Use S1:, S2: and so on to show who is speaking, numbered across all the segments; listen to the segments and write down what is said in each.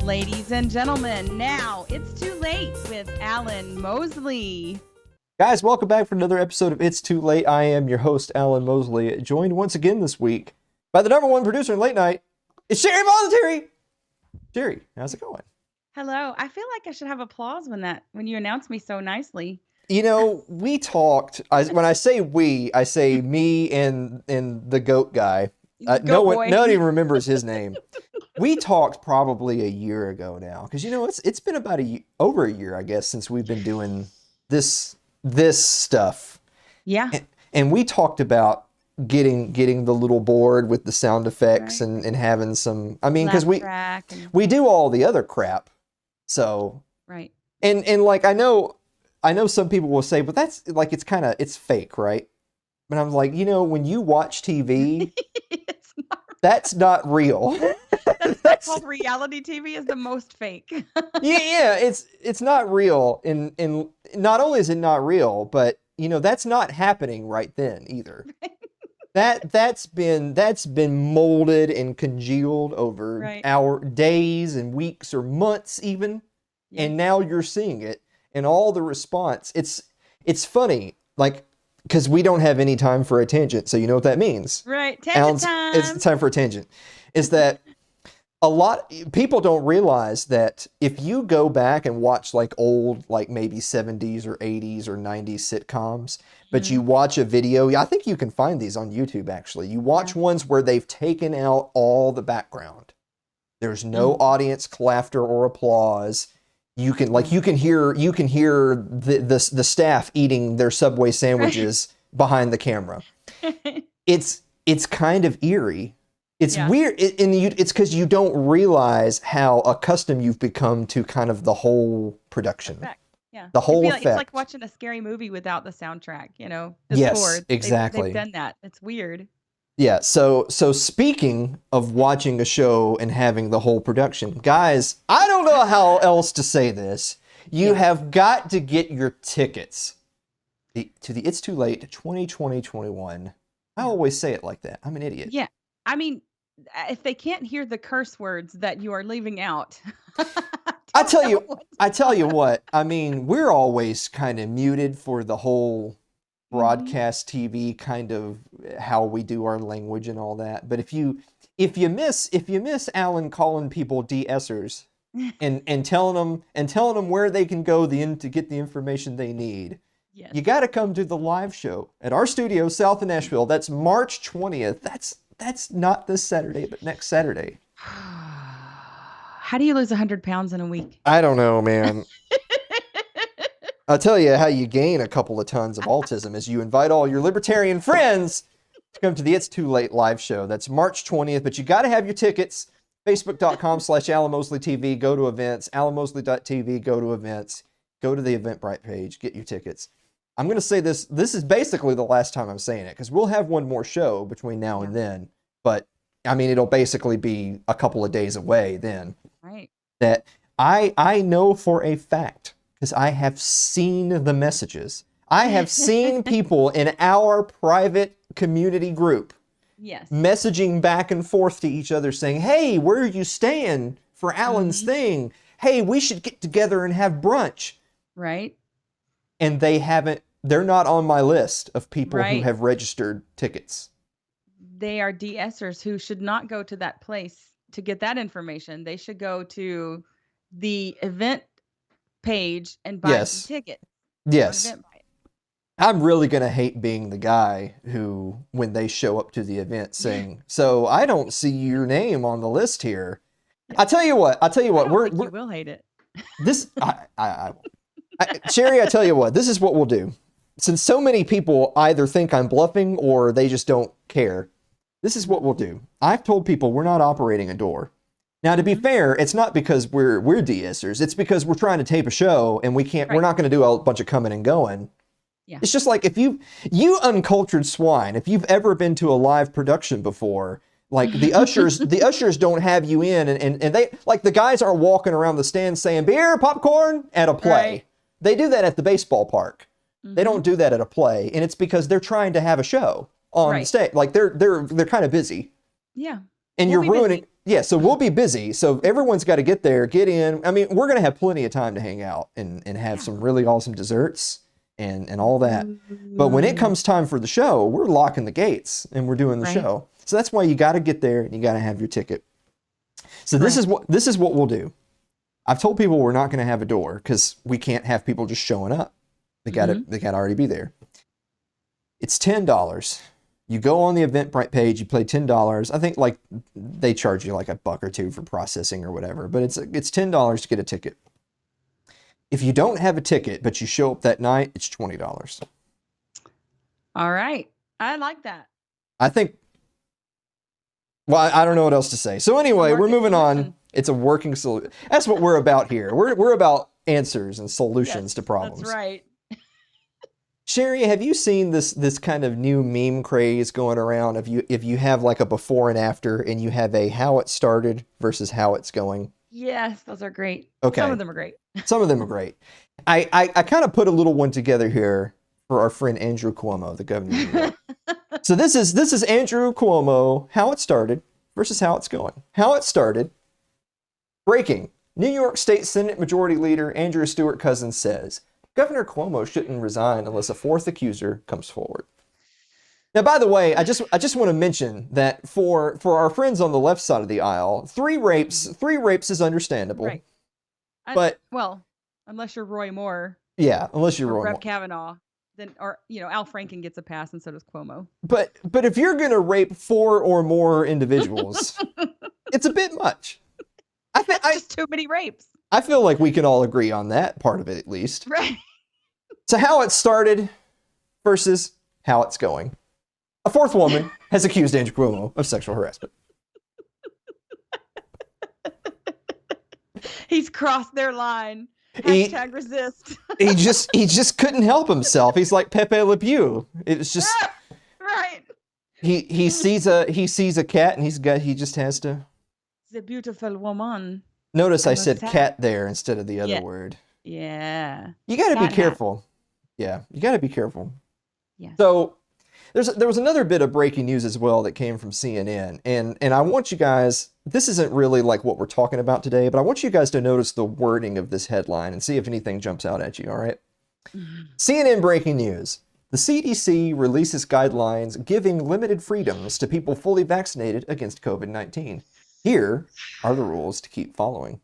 S1: Ladies and gentlemen, now it's too late with Alan Mosley.
S2: Guys, welcome back for another episode of It's Too Late. I am your host, Alan Mosley, joined once again this week by the number one producer in late night. It's Sherry Voluntary. Sherry, how's it going?
S1: Hello. I feel like I should have applause when you announce me so nicely.
S2: You know, we talked. When I say we, I say me and the goat guy. No one even remembers his name. We talked probably a year ago now, because it's been about over a year, I guess, since we've been doing this stuff.
S1: Yeah.
S2: And we talked about getting the little board with the sound effects, right, and having some. I mean, because we do all the other crap, so
S1: right.
S2: And like I know some people will say, but that's like it's fake, right? But I'm like, when you watch TV, that's not real.
S1: That's called reality TV is the most fake.
S2: yeah, it's not real. And not only is it not real, but that's not happening right then either. That's been molded and congealed over our days and weeks or months even. Yeah. And now you're seeing it and all the response. It's funny, like, because we don't have any time for a tangent, so you know what that means.
S1: Right, tangent time.
S2: It's time for a tangent. Is that a lot people don't realize that if you go back and watch like old, like maybe 70s or 80s or 90s sitcoms, but you watch a video, I think you can find these on YouTube actually. You watch ones where they've taken out all the background. There's no audience laughter or applause. You can hear the staff eating their Subway sandwiches behind the camera. It's kind of eerie. It's weird, it's because you don't realize how accustomed you've become to kind of the whole production.
S1: Yeah,
S2: the whole effect.
S1: It's like watching a scary movie without the soundtrack.
S2: Yes,
S1: chords.
S2: Exactly.
S1: They've done that. It's weird.
S2: Yeah. So speaking of watching a show and having the whole production, guys, I don't know how else to say this. You have got to get your tickets to the It's Too Late 2020-21. I always say it like that. I'm an idiot.
S1: Yeah. I mean, if they can't hear the curse words that you are leaving out.
S2: I tell you what, I mean, we're always kind of muted for the whole broadcast TV kind of how we do our language and all that. But if you miss Alan calling people de-essers and telling them where they can go to get the information they need, you got to come to the live show at our studio south of Nashville. That's March 20th. That's not this Saturday, but next Saturday.
S1: How do you lose 100 pounds in a week?
S2: I don't know, man. I'll tell you how you gain a couple of tons of autism is you invite all your libertarian friends to come to the It's Too Late live show. That's March 20th, but you got to have your tickets. Facebook.com/AlanMosleyTV, go to events. AlanMosley.tv, go to events. Go to the Eventbrite page, get your tickets. I'm going to say this is basically the last time I'm saying it, because we'll have one more show between now and then, but I mean, it'll basically be a couple of days away then.
S1: Right.
S2: That I know for a fact, because I have seen the messages. I have seen people in our private community group messaging back and forth to each other saying, hey, where are you staying for Alan's thing? Hey, we should get together and have brunch.
S1: Right.
S2: And they're not on my list of people who have registered tickets.
S1: They are de-essers who should not go to that place to get that information. They should go to the event page and buy some tickets.
S2: Yes. I'm really going to hate being the guy who, when they show up to the event saying, so I don't see your name on the list here. I tell you what,
S1: you will hate it.
S2: This, Sherry, I tell you what, this is what we'll do. Since so many people either think I'm bluffing or they just don't care, this is what we'll do. I've told people we're not operating a door. Now, to be fair, it's not because we're de-essers. It's because we're trying to tape a show and we can't. We're not going to do a bunch of coming and going.
S1: Yeah.
S2: It's just like if you uncultured swine, if you've ever been to a live production before, like the ushers don't have you in and they, like, the guys aren't walking around the stand saying beer, popcorn at a play.
S1: Right.
S2: They do that at the baseball park. They don't do that at a play, and it's because they're trying to have a show on stage. Like they're kind of busy.
S1: Yeah.
S2: And you're ruining Yeah, so we'll be busy. So everyone's got to get there, get in. I mean, we're going to have plenty of time to hang out and have
S1: Yeah.
S2: some really awesome desserts and all that. But when it
S1: Ooh.
S2: comes time for the show, we're locking the gates and we're doing the
S1: Right.
S2: show. So that's why you got to get there and you got to have your ticket. So
S1: Correct.
S2: this is what we'll do. I've told people we're not going to have a door because we can't have people just showing up. They got to already be there. It's $10. You go on the Eventbrite page, you pay $10. I think like they charge you like $1 or $2 for processing or whatever, but it's $10 to get a ticket. If you don't have a ticket but you show up that night, it's $20.
S1: All right. I like that.
S2: I think. Well, I don't know what else to say. So anyway, we're moving on. It's a working solution. That's what we're about here. We're about answers and solutions to problems.
S1: That's right.
S2: Sherry, have you seen this kind of new meme craze going around? If you have like a before and after, and you have a how it started versus how it's going?
S1: Yes, those are great.
S2: Okay.
S1: Some of them are great.
S2: Some of them are great. I kind of put a little one together here for our friend Andrew Cuomo, the governor of New York. So this is Andrew Cuomo, how it started versus how it's going. How it started. Breaking. New York State Senate Majority Leader Andrew Stewart Cousins says, Governor Cuomo shouldn't resign unless a fourth accuser comes forward. Now, by the way, I just want to mention that for our friends on the left side of the aisle, three rapes is understandable.
S1: Right.
S2: But
S1: well, unless you're Roy Moore.
S2: Yeah, unless you're
S1: or
S2: Roy
S1: Rep
S2: Moore.
S1: Kavanaugh, then Al Franken gets a pass and so does Cuomo.
S2: But if you're gonna rape 4 or more individuals, it's a bit much.
S1: That's just too many rapes.
S2: I feel like we can all agree on that part of it, at least.
S1: Right.
S2: So how it started versus how it's going. A fourth woman has accused Andrew Cuomo of sexual harassment.
S1: He's crossed their line. Hashtag resist.
S2: he just couldn't help himself. He's like Pepe Le Pew. It was just
S1: right.
S2: He sees a cat and he just has to.
S1: The beautiful woman.
S2: Notice I said cat there instead of the other word.
S1: Yeah.
S2: You got to be careful. Yeah, you got to be careful.
S1: Yeah.
S2: So there was another bit of breaking news as well that came from CNN, and I want you guys. This isn't really like what we're talking about today, but I want you guys to notice the wording of this headline and see if anything jumps out at you. All right. CNN breaking news. The CDC releases guidelines giving limited freedoms to people fully vaccinated against COVID-19. Here are the rules to keep following.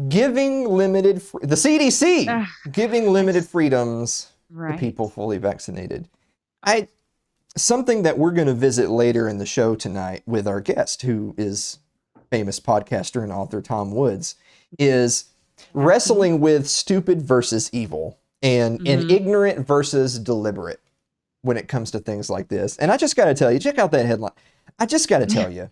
S2: Giving limited the CDC giving limited freedoms to people fully vaccinated. Something that we're going to visit later in the show tonight with our guest, who is famous podcaster and author Tom Woods, is wrestling with stupid versus evil and ignorant versus deliberate when it comes to things like this. And I just got to tell you, check out that headline. I just got to tell you,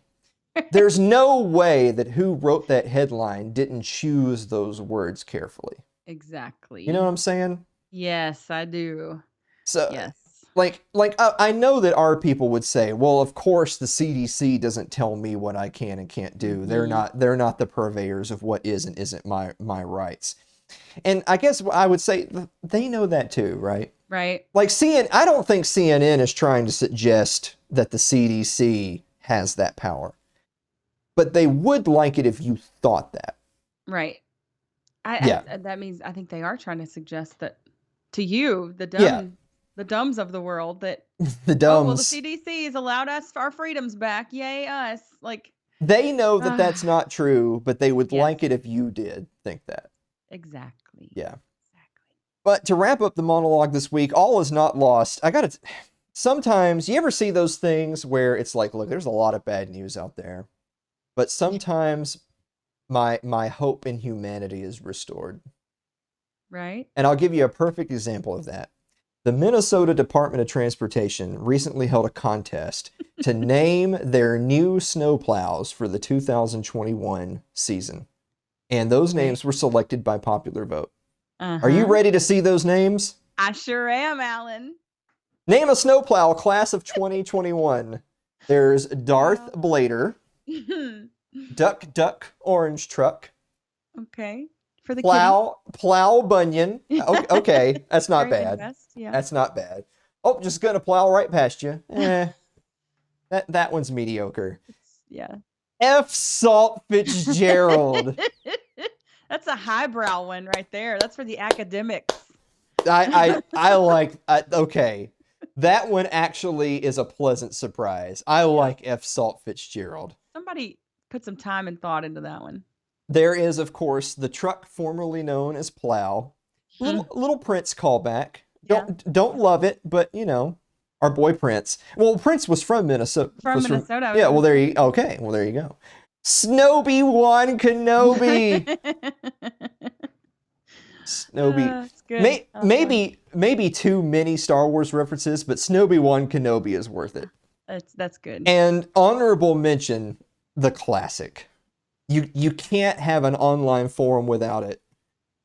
S2: there's no way that who wrote that headline didn't choose those words carefully.
S1: Exactly.
S2: You know what I'm saying?
S1: Yes, I do.
S2: So,
S1: yes.
S2: Like I know that our people would say, well, of course the CDC doesn't tell me what I can and can't do. They're not the purveyors of what is and isn't my rights. And I guess I would say they know that too, right?
S1: Right.
S2: Like I don't think CNN is trying to suggest that the CDC has that power. But they would like it if you thought that.
S1: Right. That means I think they are trying to suggest that to you, the dumbs of the world, that
S2: the dumbs.
S1: Well, the CDC has allowed us our freedoms back. Yay, us! Like
S2: they know that that's not true, but they would like it if you did think that.
S1: Exactly.
S2: Yeah. Exactly. But to wrap up the monologue this week, all is not lost. Sometimes you ever see those things where it's like, look, there's a lot of bad news out there, but sometimes my hope in humanity is restored.
S1: Right.
S2: And I'll give you a perfect example of that. The Minnesota Department of Transportation recently held a contest to name their new snowplows for the 2021 season. And those names were selected by popular vote. Are you ready to see those names?
S1: I sure am, Alan.
S2: Name a snowplow class of 2021. There's Darth Blader, Duck Orange Truck.
S1: Okay. for the kitty.
S2: Plow Bunyan. Okay, that's not
S1: Very
S2: bad.
S1: Midwest. Yeah.
S2: That's not bad. Oh, just gonna plow right past you. That one's mediocre.
S1: Yeah.
S2: F. Salt Fitzgerald.
S1: That's a highbrow one right there. That's for the academics.
S2: I like. Okay, that one actually is a pleasant surprise. I like F. Salt Fitzgerald.
S1: Somebody put some time and thought into that one.
S2: There is, of course, the truck formerly known as Plow. Little Prince callback. Don't love it, but our boy Prince. Well, Prince was from Minnesota.
S1: From Minnesota.
S2: Yeah. Well, there you go. Snoby-Wan Kenobi. Snoby.
S1: That's good.
S2: Maybe too many Star Wars references, but Snoby-Wan Kenobi is worth it.
S1: That's good.
S2: And honorable mention, the classic. You can't have an online forum without it.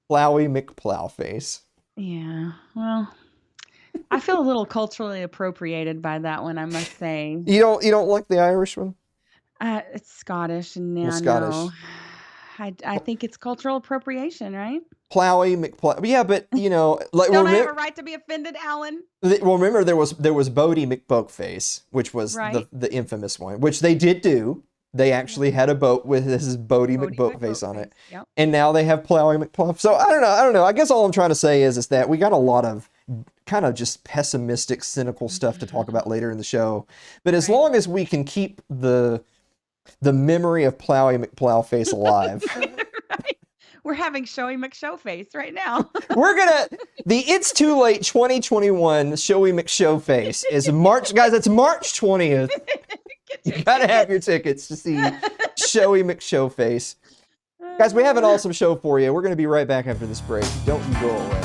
S2: Plowy McPlowface.
S1: Yeah. Well, I feel a little culturally appropriated by that one, I must say.
S2: You don't like the Irish one?
S1: It's Scottish, and now
S2: Scottish.
S1: I think it's cultural appropriation, right?
S2: Plowy McPlow. Yeah, but like
S1: don't I have a right to be offended, Alan?
S2: Well, remember there was Bodie McBoatface, which was the infamous one, which they did do. They actually had a boat with this is Bodie McBoatface on it.
S1: Yep.
S2: And now they have Plowy McPlow. So I don't know. I guess all I'm trying to say is that we got a lot of kind of just pessimistic, cynical stuff to talk about later in the show. But as long as we can keep the memory of Plowy McPlowface alive.
S1: Right. We're having Showy McShowface right now.
S2: We're the It's Too Late 2021 Showy McShowface is March, guys, it's March 20th. You gotta have your tickets to see Showy McShowface. Guys, we have an awesome show for you. We're gonna be right back after this break. Don't you go away.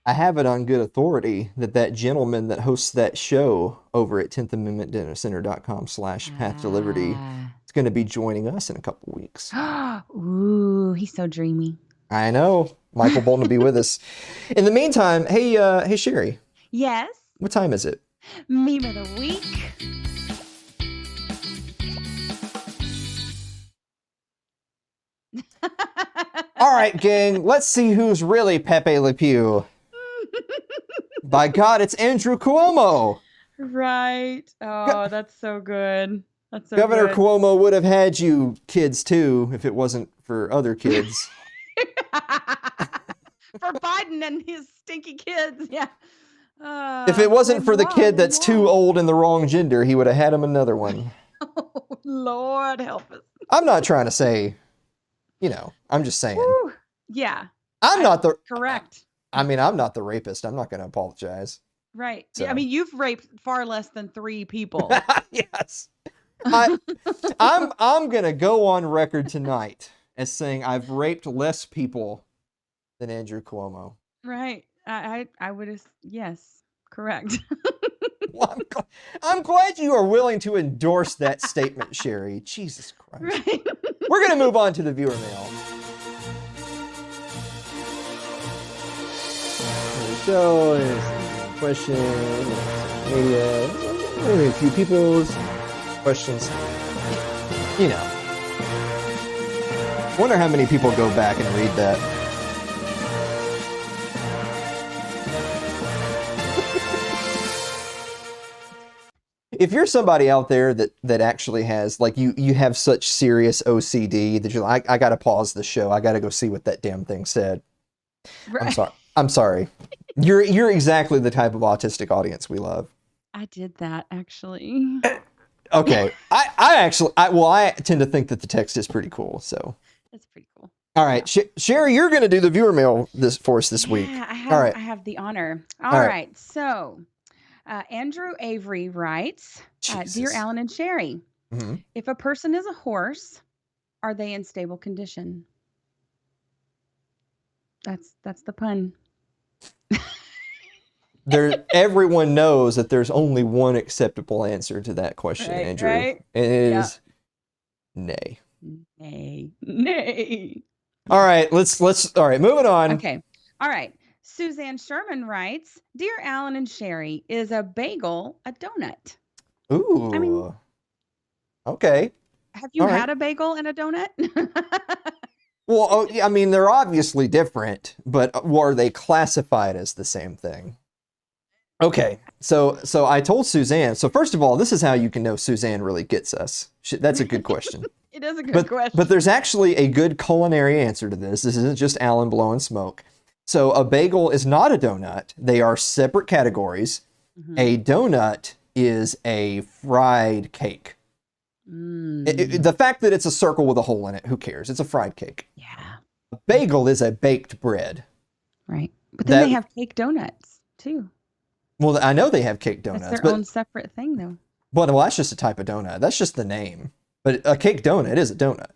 S2: I have it on good authority that gentleman that hosts that show over at 10th Amendment Dinnercenter.com/Path to Liberty is going to be joining us in a couple weeks.
S1: Ooh, he's so dreamy.
S2: I know. Michael Bolton will be with us. In the meantime, hey Sherry.
S1: Yes?
S2: What time is it?
S1: Meme of the week.
S2: All right, gang, let's see who's really Pepe Le Pew. By God, it's Andrew Cuomo.
S1: Right. Oh, that's so good. That's so
S2: Governor
S1: good.
S2: Cuomo would have had you kids too if it wasn't for other kids.
S1: For Biden and his stinky kids, yeah.
S2: If it wasn't for the kid that's too old and the wrong gender, he would have had him another one.
S1: Oh, Lord help us.
S2: I'm not trying to say, I'm just saying.
S1: Woo. Yeah.
S2: I'm not the
S1: correct.
S2: I'm not the rapist. I'm not going to apologize.
S1: Right.
S2: So.
S1: I mean, you've raped far less than 3 people.
S2: Yes. I'm going to go on record tonight as saying I've raped less people than Andrew Cuomo.
S1: Right. I would, yes, correct.
S2: Well, I'm glad you are willing to endorse that statement, Sherry. Jesus Christ.
S1: Right.
S2: We're going to move on to the viewer mail. So, question, media, maybe a few people's questions. Wonder how many people go back and read that. If you're somebody out there that actually has, like, you have such serious OCD that you're like, I gotta pause the show. I gotta go see what that damn thing said. Right. I'm sorry. You're exactly the type of autistic audience we love.
S1: I did that actually.
S2: Okay. I actually, I tend to think that the text is pretty cool. So,
S1: That's pretty cool.
S2: all right,
S1: Yeah.
S2: Sherry, you're going to do the viewer mail for us this week.
S1: Yeah, I
S2: All
S1: have
S2: right.
S1: I have the honor.
S2: All
S1: All
S2: right.
S1: right. So, Andrew Avery writes, "Dear
S2: Jesus.
S1: Alan and Sherry,
S2: Hmm.
S1: if a person is a horse, are they in stable condition?" That's the pun.
S2: Everyone knows that there's only one acceptable answer to that question,
S1: Right,
S2: Andrew.
S1: right.
S2: And it
S1: Yeah.
S2: is nay.
S1: Nay. Nay.
S2: All
S1: Yeah.
S2: right, let's all right, moving on.
S1: Okay. All right. Suzanne Sherman writes, "Dear Alan and Sherry, is a bagel a donut?" I mean,
S2: Ooh. Okay.
S1: have you
S2: All right.
S1: had a bagel and a donut?
S2: Well, oh, yeah, I mean, they're obviously different, but are they classified as the same thing? Okay. So I told Suzanne. So first of all, this is how you can know Suzanne really gets us. That's a good question.
S1: It is a good
S2: But
S1: question.
S2: there's actually a good culinary answer to this. This isn't just Alan blowing smoke. So a bagel is not a donut. They are separate categories.
S1: Mhm.
S2: A donut is a fried cake.
S1: Mm,
S2: The fact that it's a circle with a hole in it, who cares? It's a fried cake.
S1: yeah,
S2: A bagel is a baked bread.
S1: right. But then they
S2: That
S1: have cake donuts too.
S2: well, I know they have cake
S1: That's
S2: donuts,
S1: their
S2: but
S1: own separate thing, though.
S2: well, that's just a type of donut. That's just the name. But a cake donut is a donut.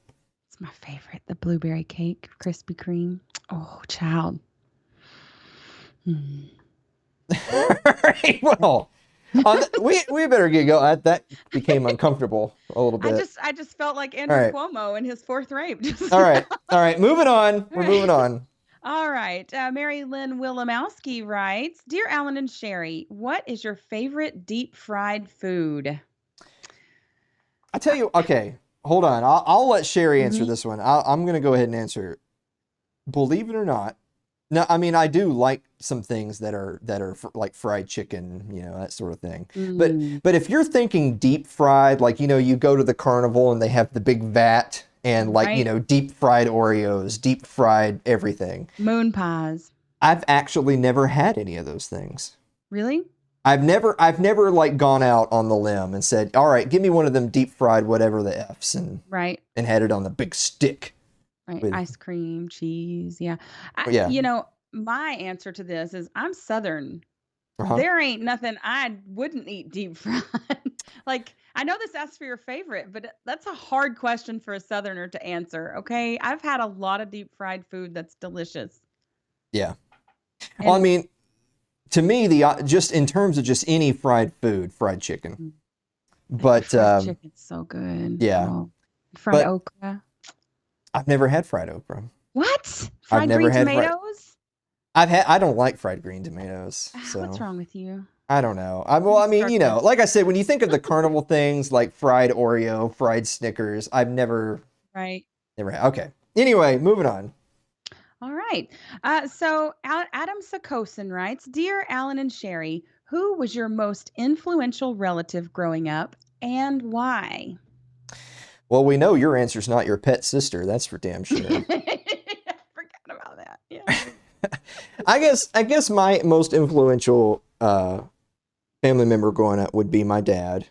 S1: It's my favorite, the blueberry cake, Krispy Kreme. Oh, child. Mm.
S2: Right, well, we better get going. That became uncomfortable a little bit.
S1: I just felt like
S2: All
S1: Andrew
S2: right,
S1: Cuomo in his fourth rape just
S2: all
S1: now.
S2: right, all right. Moving on.
S1: All
S2: We're moving
S1: right.
S2: on.
S1: All right. Mary Lynn Wilimowski writes, "Dear Alan and Sherry, what is your favorite deep fried food?"
S2: I tell you. Okay, hold on. I'll let Sherry answer
S1: Mhm.
S2: this one. I'm gonna go ahead and answer. Believe it or not, no, I mean I do like some things that are like fried chicken, that sort of thing. But
S1: Mm,
S2: but if you're thinking deep fried, like you go to the carnival and they have the big vat and like
S1: right.
S2: deep fried Oreos, deep fried everything.
S1: Moon pies.
S2: I've actually never had any of those things.
S1: Really?
S2: I've never like gone out on the limb and said, all right, give me one of them deep fried whatever the F's
S1: Right.
S2: and had it on the big stick
S1: Right.
S2: with
S1: Ice cream, cheese. Yeah.
S2: yeah.
S1: My answer to this is I'm Southern.
S2: Uh-huh.
S1: There ain't nothing I wouldn't eat deep fried. Like, I know this asks for your favorite, but that's a hard question for a Southerner to answer. Okay. I've had a lot of deep fried food that's delicious.
S2: Yeah. Well, I
S1: And
S2: mean, to me, just in terms of just any fried food, fried chicken.
S1: mm,
S2: But
S1: fried chicken's so good.
S2: yeah,
S1: Oh, fried
S2: but
S1: okra.
S2: I've never had fried okra.
S1: What?
S2: I've
S1: Fried
S2: never
S1: green
S2: had fried.
S1: tomatoes?
S2: I don't like fried green tomatoes,
S1: Ah, what's
S2: so
S1: wrong with you?
S2: I don't know.
S1: Let
S2: Well,
S1: me
S2: I mean,
S1: start this.
S2: like I said, when you think of the carnival things like fried Oreo, fried Snickers, I've
S1: Right.
S2: never had. Okay. Anyway, moving on.
S1: All right. Adam Sakosin writes, "Dear Alan and Sherry, who was your most influential relative growing up and why?"
S2: Well, we know your answer's not your pet sister. That's for damn sure.
S1: I forgot about that. Yeah.
S2: I guess my most influential family member growing up would be my dad.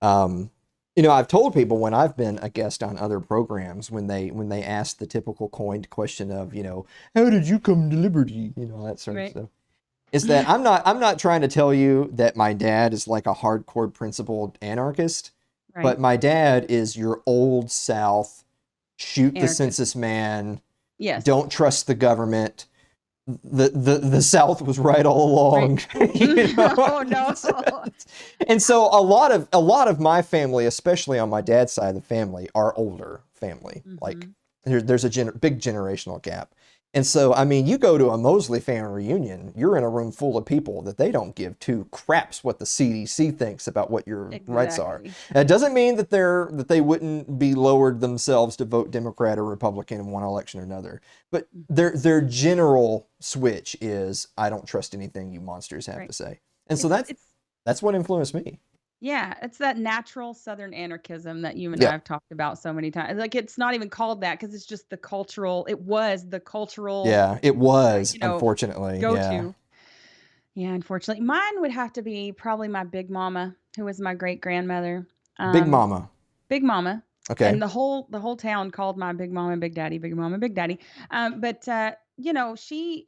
S2: I've told people when I've been a guest on other programs when they ask the typical coined question of, how did you come to liberty? That sort of
S1: Right.
S2: stuff. Is that I'm not trying to tell you that my dad is like a hardcore principled anarchist,
S1: Right.
S2: but my dad is your old South, shoot the
S1: Anarchist.
S2: census man,
S1: Yes.
S2: don't trust the government. The South was right all
S1: Right.
S2: along.
S1: Oh no.
S2: And so a lot of my family, especially on my dad's side of the family, are older family. Like
S1: Mhm.
S2: there's a big generational gap. And so, I mean, you go to a Mosley family reunion, you're in a room full of people that they don't give two craps what the CDC thinks about what your rights are.
S1: Exactly.
S2: That doesn't mean that they wouldn't be lowered themselves to vote Democrat or Republican in one election or another. But
S1: Mhm.
S2: their general switch is I don't trust anything you monsters have
S1: Right.
S2: to say. And so
S1: It's
S2: that's
S1: it's
S2: that's what influenced me.
S1: Yeah, it's that natural Southern anarchism that you and I
S2: Yeah.
S1: have talked about so many times. Like, it's not even called that because it's just it was the cultural,
S2: Yeah, it was,
S1: you know,
S2: unfortunately.
S1: go
S2: Yeah.
S1: to. Yeah, unfortunately. Mine would have to be probably my big mama, who was my great grandmother.
S2: Big
S1: Um,
S2: Mama.
S1: Big mama.
S2: Okay.
S1: And the whole town called my big mama Big Daddy, Big Mama, Big Daddy. But she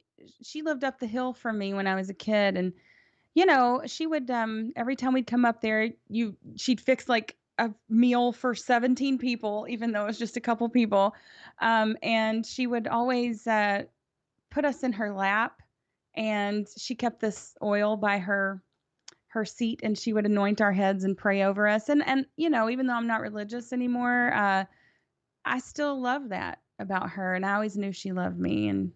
S1: lived up the hill from me when I was a kid, and she would every time we'd come up there, she'd fix like a meal for 17 people, even though it was just a couple people. And she would always put us in her lap, and she kept this oil by her seat, and she would anoint our heads and pray over us. And even though I'm not religious anymore, I still love that about her, and I always knew she loved me, and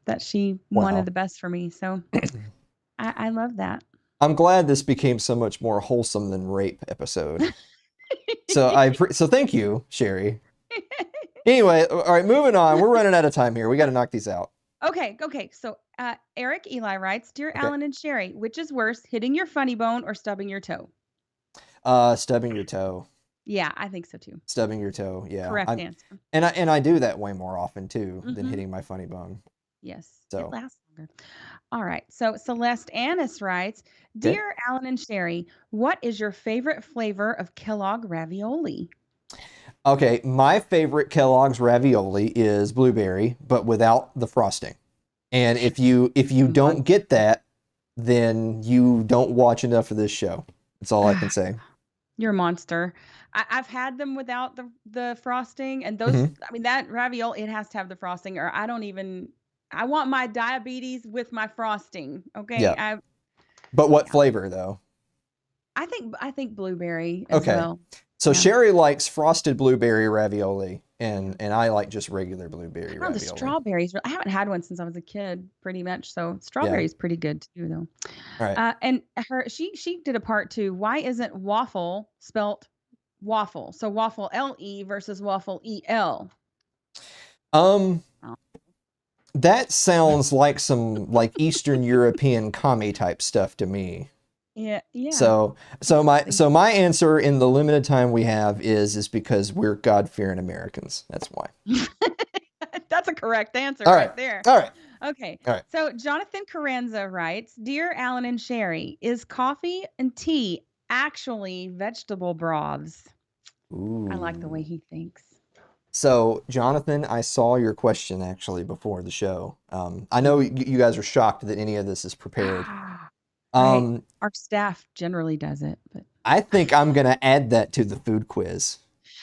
S1: that she wanted
S2: Wow.
S1: the best for me. So I love that.
S2: I'm glad this became so much more wholesome than rape episode. So thank you, Sherry. Anyway, all right, moving on. We're running out of time here. We got to knock these out.
S1: Okay. So Eric Eli writes, "Dear
S2: Okay.
S1: Alan and Sherry, which is worse, hitting your funny bone or stubbing your toe?"
S2: Stubbing your toe.
S1: Yeah, I think so too.
S2: Stubbing your toe. Yeah.
S1: Correct answer.
S2: And I do that way more often too than
S1: Hmm.
S2: hitting my funny bone.
S1: Yes, it
S2: So,
S1: lasts longer. All right. So Celeste Annis writes,
S2: okay.
S1: "Dear Alan and Sherry, what is your favorite flavor of Kellogg ravioli?"
S2: Okay, my favorite Kellogg's ravioli is blueberry, but without the frosting. And if you don't
S1: Monster.
S2: get that, then you don't watch enough of this show. That's all I can say.
S1: You're a monster. I've had them without the frosting, and those.
S2: Hmm.
S1: I mean, that ravioli, it has to have the frosting, or I don't even. I want my diabetes with my frosting. Okay,
S2: Yeah. But what
S1: yeah.
S2: flavor though?
S1: I think blueberry as
S2: Okay.
S1: well.
S2: So
S1: Yeah.
S2: Sherry likes frosted blueberry ravioli, and I like just regular blueberry
S1: Oh, the
S2: ravioli.
S1: strawberries. I haven't had one since I was a kid, pretty much. So
S2: Yeah.
S1: strawberries pretty good too, though.
S2: All right.
S1: And she did a part two. Why isn't waffle spelt waffle? So waffle LE versus waffle EL.
S2: Um,
S1: Oh.
S2: that sounds like some like Eastern European commie type stuff to me.
S1: Yeah, yeah.
S2: So my answer in the limited time we have is because we're God-fearing Americans. That's why.
S1: That's a correct answer
S2: All right.
S1: right there.
S2: All right.
S1: Okay.
S2: All right.
S1: So Jonathan Carranza writes, "Dear Alan and Sherry, is coffee and tea actually vegetable broths?" I like the way
S2: Ooh.
S1: he thinks.
S2: So, Jonathan, I saw your question actually before the show. I know you guys are shocked that any of this is prepared.
S1: Right.
S2: Um,
S1: Our staff generally does it, but
S2: I think I'm gonna add that to the food quiz.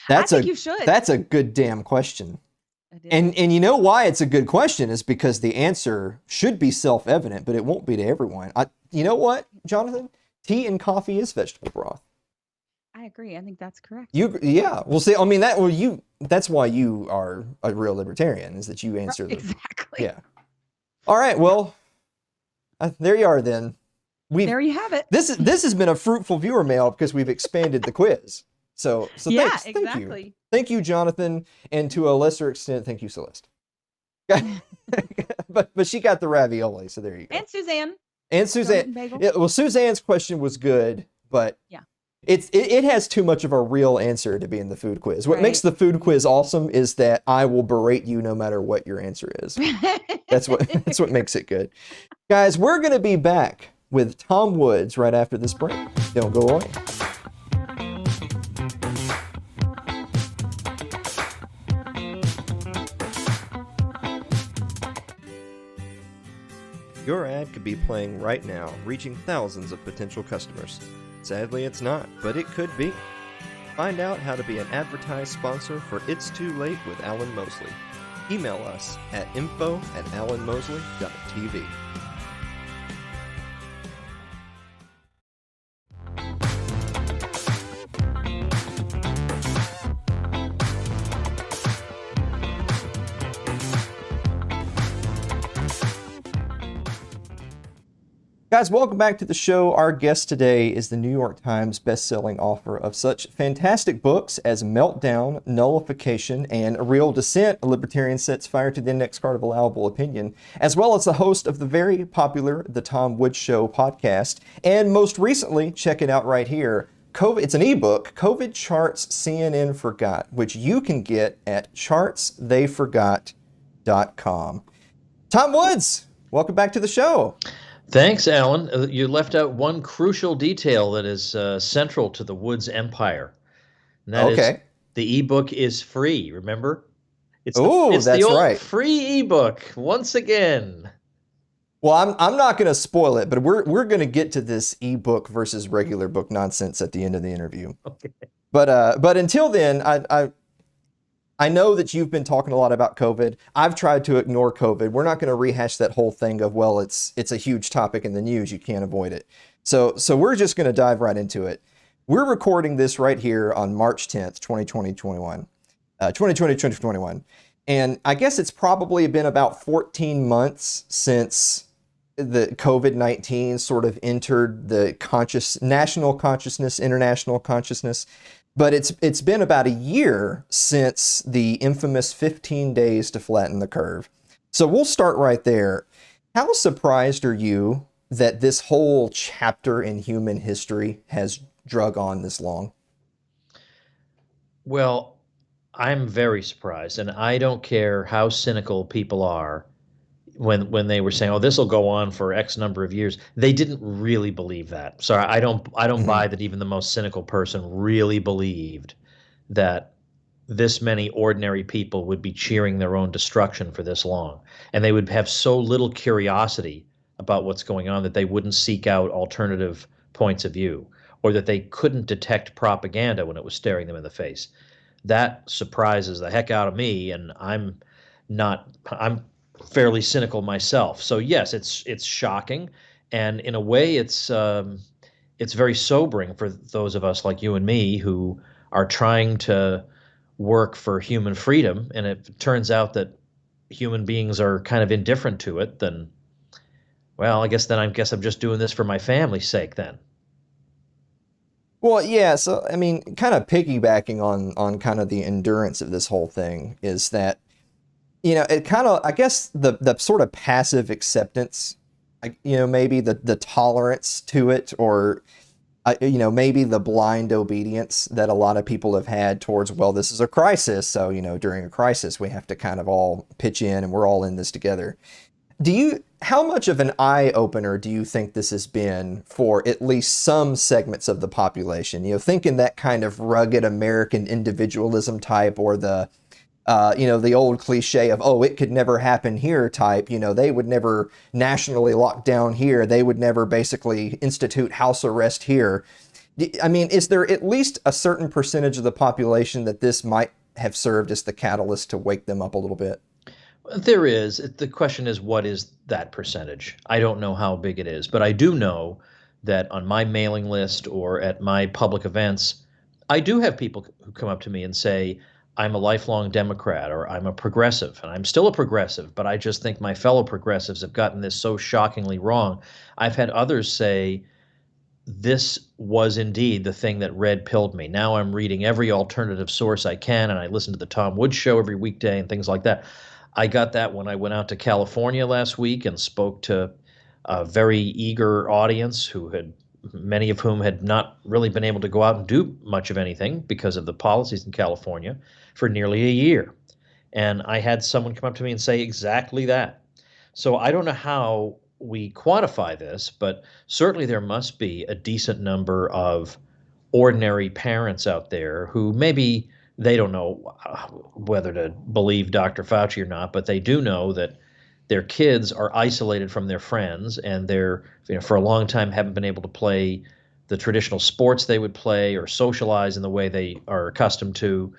S1: I
S2: That's
S1: think
S2: a
S1: you should.
S2: that's a good damn question.
S1: It
S2: And
S1: is.
S2: and you know why it's a good question is because the answer should be self-evident, but it won't be to everyone. You know what, Jonathan? Tea and coffee is vegetable broth.
S1: I agree. I think that's correct.
S2: Yeah. Well, see, I mean that's why you are a real libertarian is that you answer the
S1: Exactly.
S2: yeah. All right. Well, there you are then.
S1: There you have it.
S2: This has been a fruitful viewer mail because we've expanded the quiz. So
S1: Yeah,
S2: thank you.
S1: exactly.
S2: Thank you, Jonathan, and to a lesser extent, thank you, Celeste. but she got the ravioli, so there you go.
S1: And Suzanne.
S2: And
S1: Donut
S2: Suzanne.
S1: and bagel.
S2: Yeah, well, Suzanne's question was good, but
S1: Yeah.
S2: it has too much of a real answer to be in the food quiz. What makes
S1: Right.
S2: the food quiz awesome is that I will berate you no matter what your answer is. That's what makes it good. Guys, we're gonna be back with Tom Woods right after this break. Don't go away. Your ad could be playing right now, reaching thousands of potential customers. Sadly, it's not, but it could be. Find out how to be an advertised sponsor for It's Too Late with Alan Mosley. Email us at info@alanmosley.tv. Guys, welcome back to the show. Our guest today is the New York Times best-selling author of such fantastic books as Meltdown, Nullification, and A Real Dissent, A Libertarian Sets Fire to the Index Card of Allowable Opinion, as well as the host of the very popular The Tom Woods Show podcast, and most recently, check it out right here, it's an ebook, COVID Charts CNN Forgot, which you can get at chartstheyforgot.com. Tom Woods, welcome back to the show.
S3: Thanks, Alan. You left out one crucial detail that is central to the Woods empire, and that is
S2: Okay.
S3: the ebook is free. Remember,
S2: Oh,
S3: it's the
S2: that's
S3: old
S2: right.
S3: free ebook once again.
S2: Well, I'm not going to spoil it, but we're going to get to this ebook versus regular book nonsense at the end of the interview.
S3: Okay.
S2: But until then, I know that you've been talking a lot about COVID. I've tried to ignore COVID. We're not going to rehash that whole thing of, well, it's a huge topic in the news, you can't avoid it. So we're just going to dive right into it. We're recording this right here on March 10th, 2021. And I guess it's probably been about 14 months since the COVID-19 sort of entered the national consciousness, international consciousness. But it's been about a year since the infamous 15 days to flatten the curve. So we'll start right there. How surprised are you that this whole chapter in human history has drug on this long?
S3: Well, I'm very surprised, and I don't care how cynical people are when they were saying, "Oh, this will go on for X number of years." They didn't really believe that. So I don't
S2: Mm-hmm.
S3: buy that even the most cynical person really believed that this many ordinary people would be cheering their own destruction for this long, and they would have so little curiosity about what's going on that they wouldn't seek out alternative points of view, or that they couldn't detect propaganda when it was staring them in the face. That surprises the heck out of me, and I'm fairly cynical myself. So yes, it's shocking, and in a way, it's very sobering for those of us like you and me who are trying to work for human freedom. And if it turns out that human beings are kind of indifferent to it, then well, I guess I'm just doing this for my family's sake then.
S2: Well, yeah, so I mean, kind of piggybacking on kind of the endurance of this whole thing is that, it kind of, I guess the sort of passive acceptance, maybe the tolerance to it, or maybe the blind obedience that a lot of people have had towards, well, this is a crisis, so during a crisis we have to kind of all pitch in and we're all in this together. How much of an eye opener do you think this has been for at least some segments of the population? Thinking that kind of rugged American individualism type, or the old cliche of, oh, it could never happen here type. They would never nationally lock down here. They would never basically institute house arrest here. I mean, is there at least a certain percentage of the population that this might have served as the catalyst to wake them up a little bit?
S3: There is. The question is, what is that percentage? I don't know how big it is, but I do know that on my mailing list or at my public events, I do have people who come up to me and say, I'm a lifelong Democrat or I'm a progressive, and I'm still a progressive, but I just think my fellow progressives have gotten this so shockingly wrong. I've had others say, this was indeed the thing that red pilled me. Now I'm reading every alternative source I can, and I listen to the Tom Woods show every weekday and things like that. I got that when I went out to California last week and spoke to a very eager audience who had many of whom had not really been able to go out and do much of anything because of the policies in California for nearly a year. And I had someone come up to me and say exactly that. So I don't know how we quantify this, but certainly there must be a decent number of ordinary parents out there who maybe they don't know whether to believe Dr. Fauci or not, but they do know that their kids are isolated from their friends, and they're, for a long time haven't been able to play the traditional sports they would play or socialize in the way they are accustomed to.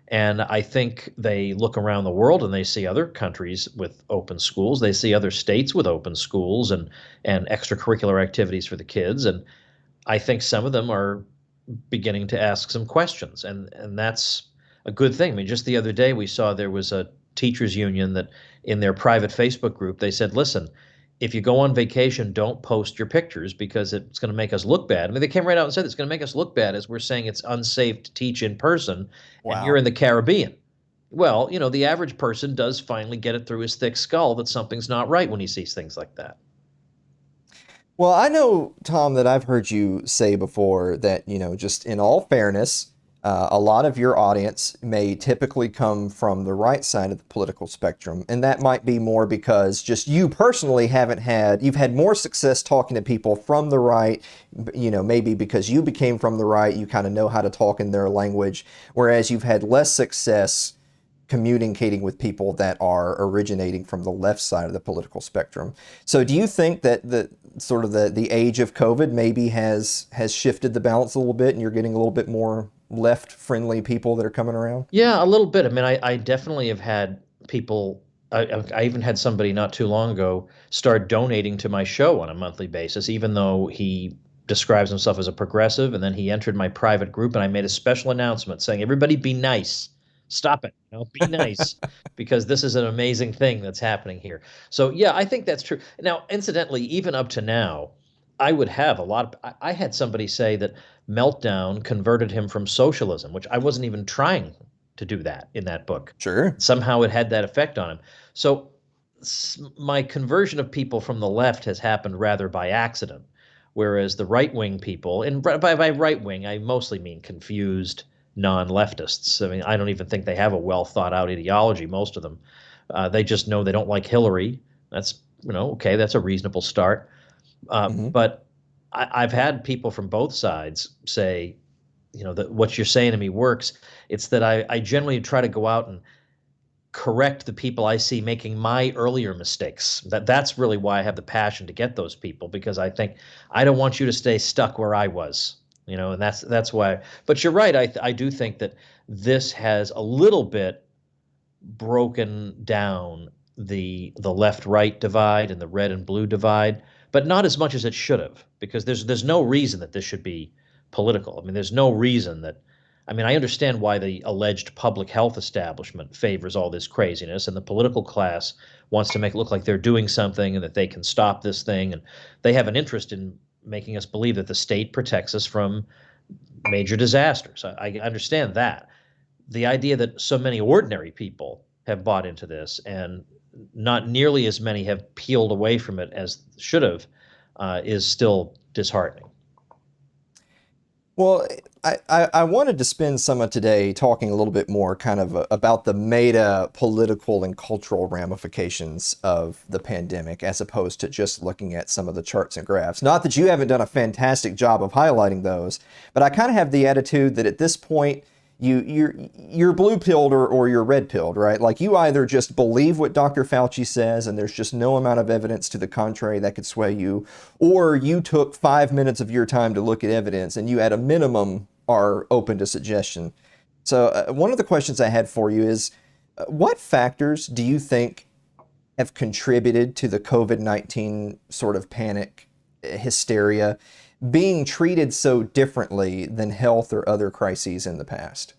S3: And I think they look around the world and they see other countries with open schools. They see other states with open schools and extracurricular activities for the kids. And I think some of them are beginning to ask some questions, and that's a good thing. I mean, just the other day we saw there was a teachers union that in their private Facebook group they said, "Listen, if you go on vacation, don't post your pictures because it's going to make us look bad." I mean, they came right out and said it's going to make us look bad as we're saying it's unsafe to teach in person, and you're
S2: Wow.
S3: in the Caribbean. Well, the average person does finally get it through his thick skull that something's not right when he sees things like that.
S2: Well, I know, Tom, that I've heard you say before that, just in all fairness, A lot of your audience may typically come from the right side of the political spectrum, and that might be more because just you personally you've had more success talking to people from the right, maybe because you became from the right, you kind of know how to talk in their language, whereas you've had less success communicating with people that are originating from the left side of the political spectrum. So do you think that the age of COVID maybe has shifted the balance a little bit and you're getting a little bit more left friendly people that are coming around?
S3: Yeah, a little bit. I mean, I definitely have had people. I even had somebody not too long ago start donating to my show on a monthly basis, even though he describes himself as a progressive. And then he entered my private group, and I made a special announcement saying, "Everybody, be nice. Stop it. Be nice, because this is an amazing thing that's happening here." So yeah, I think that's true. Now, incidentally, even up to now, I would have a lot of. I had somebody say that Meltdown converted him from socialism, which I wasn't even trying to do that in that book.
S2: Sure.
S3: Somehow it had that effect on him. So my conversion of people from the left has happened rather by accident, whereas the right wing people, and by right wing, I mostly mean confused non leftists. I mean, I don't even think they have a well thought out ideology, most of them. They just know they don't like Hillary. That's, okay, that's a reasonable start.
S2: Hmm.
S3: But I've had people from both sides say, that what you're saying to me works. It's that I generally try to go out and correct the people I see making my earlier mistakes. That's really why I have the passion to get those people, because I think I don't want you to stay stuck where I was, and that's why. But you're right. I do think that this has a little bit broken down the left right divide and the red and blue divide, but not as much as it should have, because there's no reason that this should be political. I mean, there's no reason that. I mean, I understand why the alleged public health establishment favors all this craziness, and the political class wants to make it look like they're doing something and that they can stop this thing, and they have an interest in making us believe that the state protects us from major disasters. I understand that. The idea that so many ordinary people have bought into this and not nearly as many have peeled away from it as should have is still disheartening.
S2: Well, I wanted to spend some of today talking a little bit more kind of about the meta political and cultural ramifications of the pandemic, as opposed to just looking at some of the charts and graphs. Not that you haven't done a fantastic job of highlighting those, but I kind of have the attitude that at this point, you're blue pilled or you're red pilled, right? Like you either just believe what Dr. Fauci says and there's just no amount of evidence to the contrary that could sway you, or you took 5 minutes of your time to look at evidence and you at a minimum are open to suggestion. So one of the questions I had for you is, what factors do you think have contributed to the COVID-19 sort of panic hysteria being treated so differently than health or other crises in the past?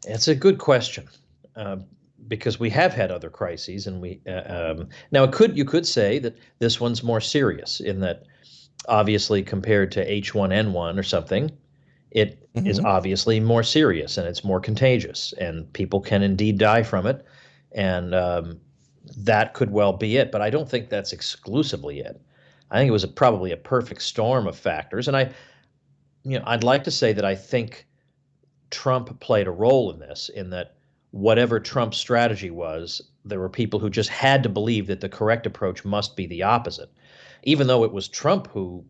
S3: It's a good question, uh, because we have had other crises, and now you could say that this one's more serious in that, obviously, compared to H1N1 or something, it is
S2: Hmm.
S3: obviously more serious and it's more contagious, and people can indeed die from it, and that could well be it. But I don't think that's exclusively it. I think it was probably a perfect storm of factors, and I'd like to say that I think Trump played a role in this, in that whatever Trump's strategy was, there were people who just had to believe that the correct approach must be the opposite, even though it was Trump who,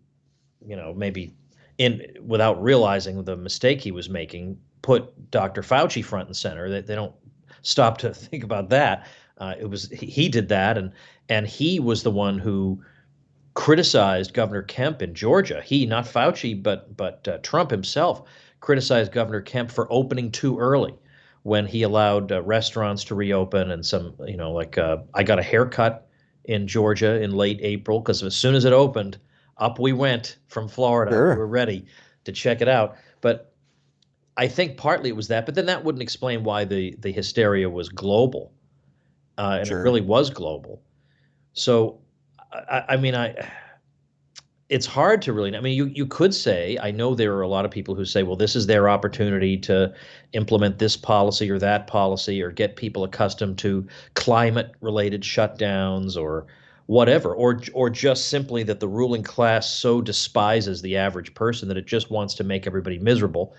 S3: maybe in without realizing the mistake he was making, put Dr. Fauci front and center. They don't stop to think about that. It was he did that, and he was the one who criticized Governor Kemp in Georgia. He, not Fauci, but Trump himself, criticized Governor Kemp for opening too early when he allowed restaurants to reopen, and some, like I got a haircut in Georgia in late April because as soon as it opened, up we went from Florida. We were
S2: Sure,
S3: ready to check it out. But I think partly it was that, but then that wouldn't explain why the hysteria was global, and it
S2: sure.
S3: really was global. So, I mean, it's hard to really. I mean, you could say, I know there are a lot of people who say, well, this is their opportunity to implement this policy or that policy, or get people accustomed to climate related shutdowns, or whatever, or just simply that the ruling class so despises the average person that it just wants to make everybody miserable.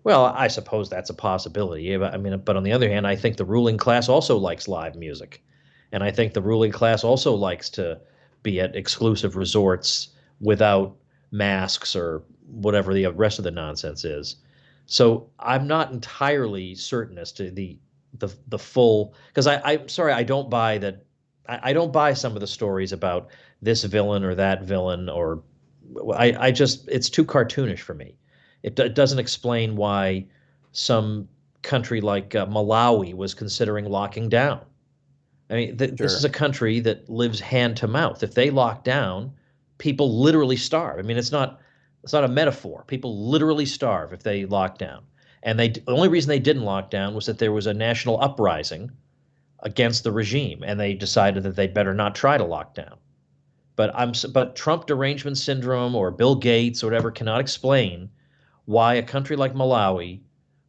S3: Well, I suppose that's a possibility. Yeah, I mean, but on the other hand, I think the ruling class also likes live music, and I think the ruling class also likes to be at exclusive resorts without masks or whatever the rest of the nonsense is. So I'm not entirely certain as to the full, because I'm sorry, I don't buy that. I don't buy some of the stories about this villain or that villain, or I just, it's too cartoonish for me. It doesn't explain why some country like Malawi was considering locking down. I mean, this is
S2: Sure.
S3: a country that lives hand to mouth. If they lock down, people literally starve. I mean, it's not a metaphor. People literally starve if they lock down. And the only reason they didn't lock down was that there was a national uprising against the regime, and they decided that they'd better not try to lock down. But Trump derangement syndrome or Bill Gates or whatever cannot explain why a country like Malawi,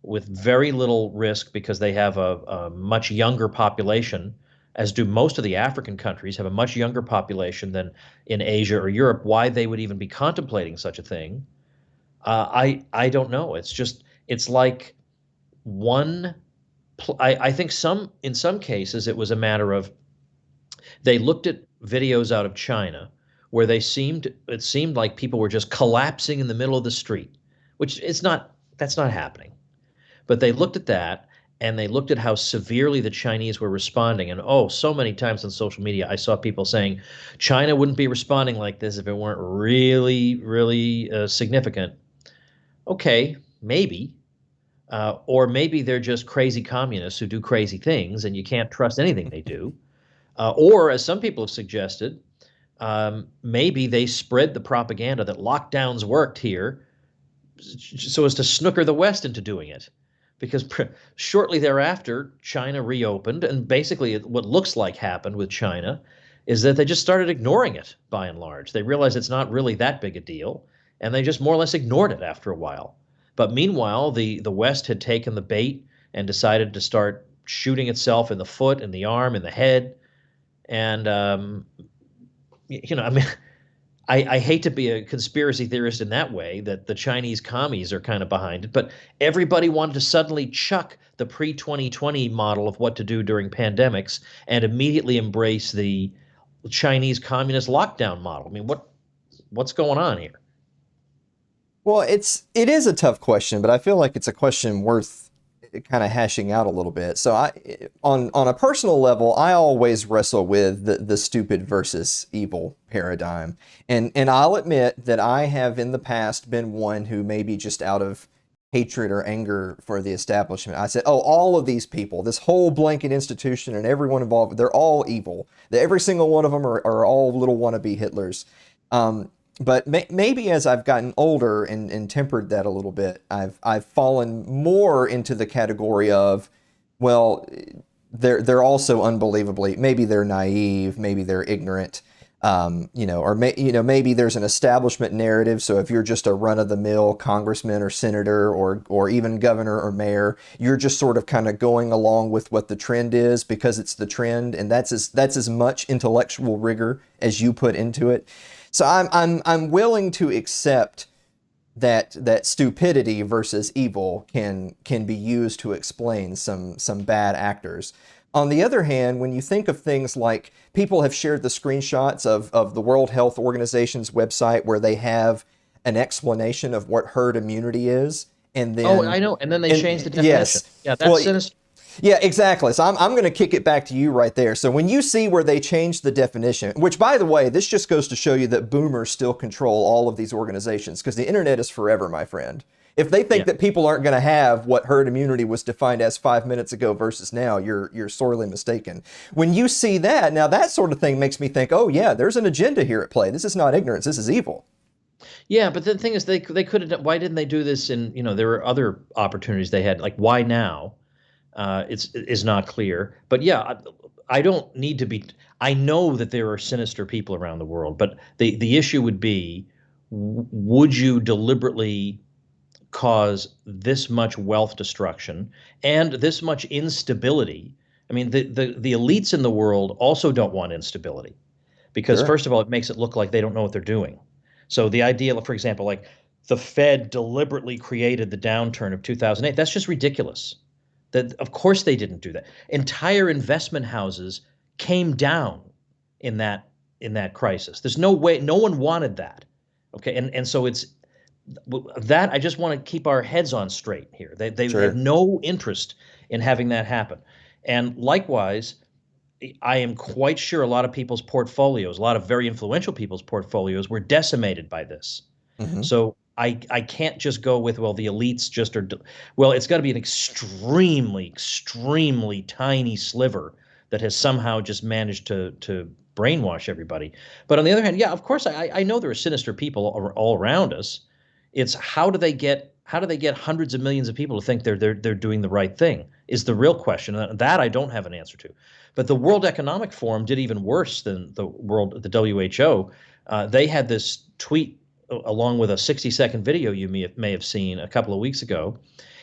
S3: with very little risk because they have a much younger population, as do most of the African countries, have a much younger population than in Asia or Europe, why they would even be contemplating such a thing. I don't know. It's like one. I think in some cases it was a matter of they looked at videos out of China where it seemed like people were just collapsing in the middle of the street, which is not that's not happening. But they looked at that and they looked at how severely the Chinese were responding. And oh, so many times on social media, I saw people saying China wouldn't be responding like this if it weren't really, really significant. Okay, maybe. Or maybe they're just crazy communists who do crazy things and you can't trust anything they do. Or, as some people have suggested, maybe they spread the propaganda that lockdowns worked here so as to snooker the West into doing it. Because shortly thereafter, China reopened, and basically what looks like happened with China is that they just started ignoring it by and large. They realized it's not really that big a deal, and they just more or less ignored it after a while. But meanwhile, the West had taken the bait and decided to start shooting itself in the foot, in the arm, in the head, and I mean, I hate to be a conspiracy theorist in that way, that the Chinese commies are kind of behind it, but everybody wanted to suddenly chuck the pre-2020 model of what to do during pandemics and immediately embrace the Chinese communist lockdown model. I mean, what's going on here?
S2: Well, it is a tough question, but I feel like it's a question worth kind of hashing out a little bit. So on a personal level, I always wrestle with the stupid versus evil paradigm. And I'll admit that I have in the past been one who maybe just out of hatred or anger for the establishment, I said, oh, all of these people, this whole blanket institution and everyone involved, they're all evil. Every single one of them are all little wannabe Hitlers. But maybe as I've gotten older and tempered that a little bit, I've fallen more into the category of, well, they're also unbelievably, maybe they're naive, maybe they're ignorant, or maybe there's an establishment narrative. So if you're just a run-of-the-mill congressman or senator or even governor or mayor, you're just sort of kind of going along with what the trend is because it's the trend, and that's as much intellectual rigor as you put into it. So I'm willing to accept that stupidity versus evil can be used to explain some bad actors. On the other hand, when you think of things like people have shared the screenshots of the World Health Organization's website where they have an explanation of what herd immunity is, and
S3: Oh,
S2: then
S3: I know. And then they changed the definition.
S2: yes,
S3: Yeah,
S2: well,
S3: that's sinister.
S2: yeah, exactly. So I'm going to kick it back to you right there. So when you see where they changed the definition, which by the way, this just goes to show you that boomers still control all of these organizations because the internet is forever, my friend. If they think
S3: Yeah.
S2: that people aren't going to have what herd immunity was defined as 5 minutes ago versus now, you're sorely mistaken. When you see that, now that sort of thing makes me think, oh yeah, there's an agenda here at play. This is not ignorance. This is evil.
S3: Yeah, but the thing is, they could have. Why didn't they do this? There were other opportunities they had. Like, why now? Is not clear. But yeah, I don't need to be. I know that there are sinister people around the world, but the issue would be, would you deliberately cause this much wealth destruction and this much instability? I mean, the elites in the world also don't want instability. because
S2: Sure.
S3: first of all, it makes it look like they don't know what they're doing. So the idea, for example, like the Fed deliberately created the downturn of 2008, that's just ridiculous. That of course they didn't do that. Entire investment houses came down in that crisis. There's no way, no one wanted that. Okay, and so it's that I just want to keep our heads on straight here. They had
S2: Sure.
S3: no interest in having that happen. And likewise, I am quite sure a lot of people's portfolios, a lot of very influential people's portfolios were decimated by this.
S2: Hmm.
S3: So I can't just go with, well, the elites just are, well, it's got to be an extremely, extremely tiny sliver that has somehow just managed to brainwash everybody. But on the other hand, yeah, of course, I know there are sinister people all around us. It's how do they get hundreds of millions of people to think they're doing the right thing is the real question. That I don't have an answer to. But the World Economic Forum did even worse than the WHO. They had this tweet along with a 60-second video you may have seen a couple of weeks ago,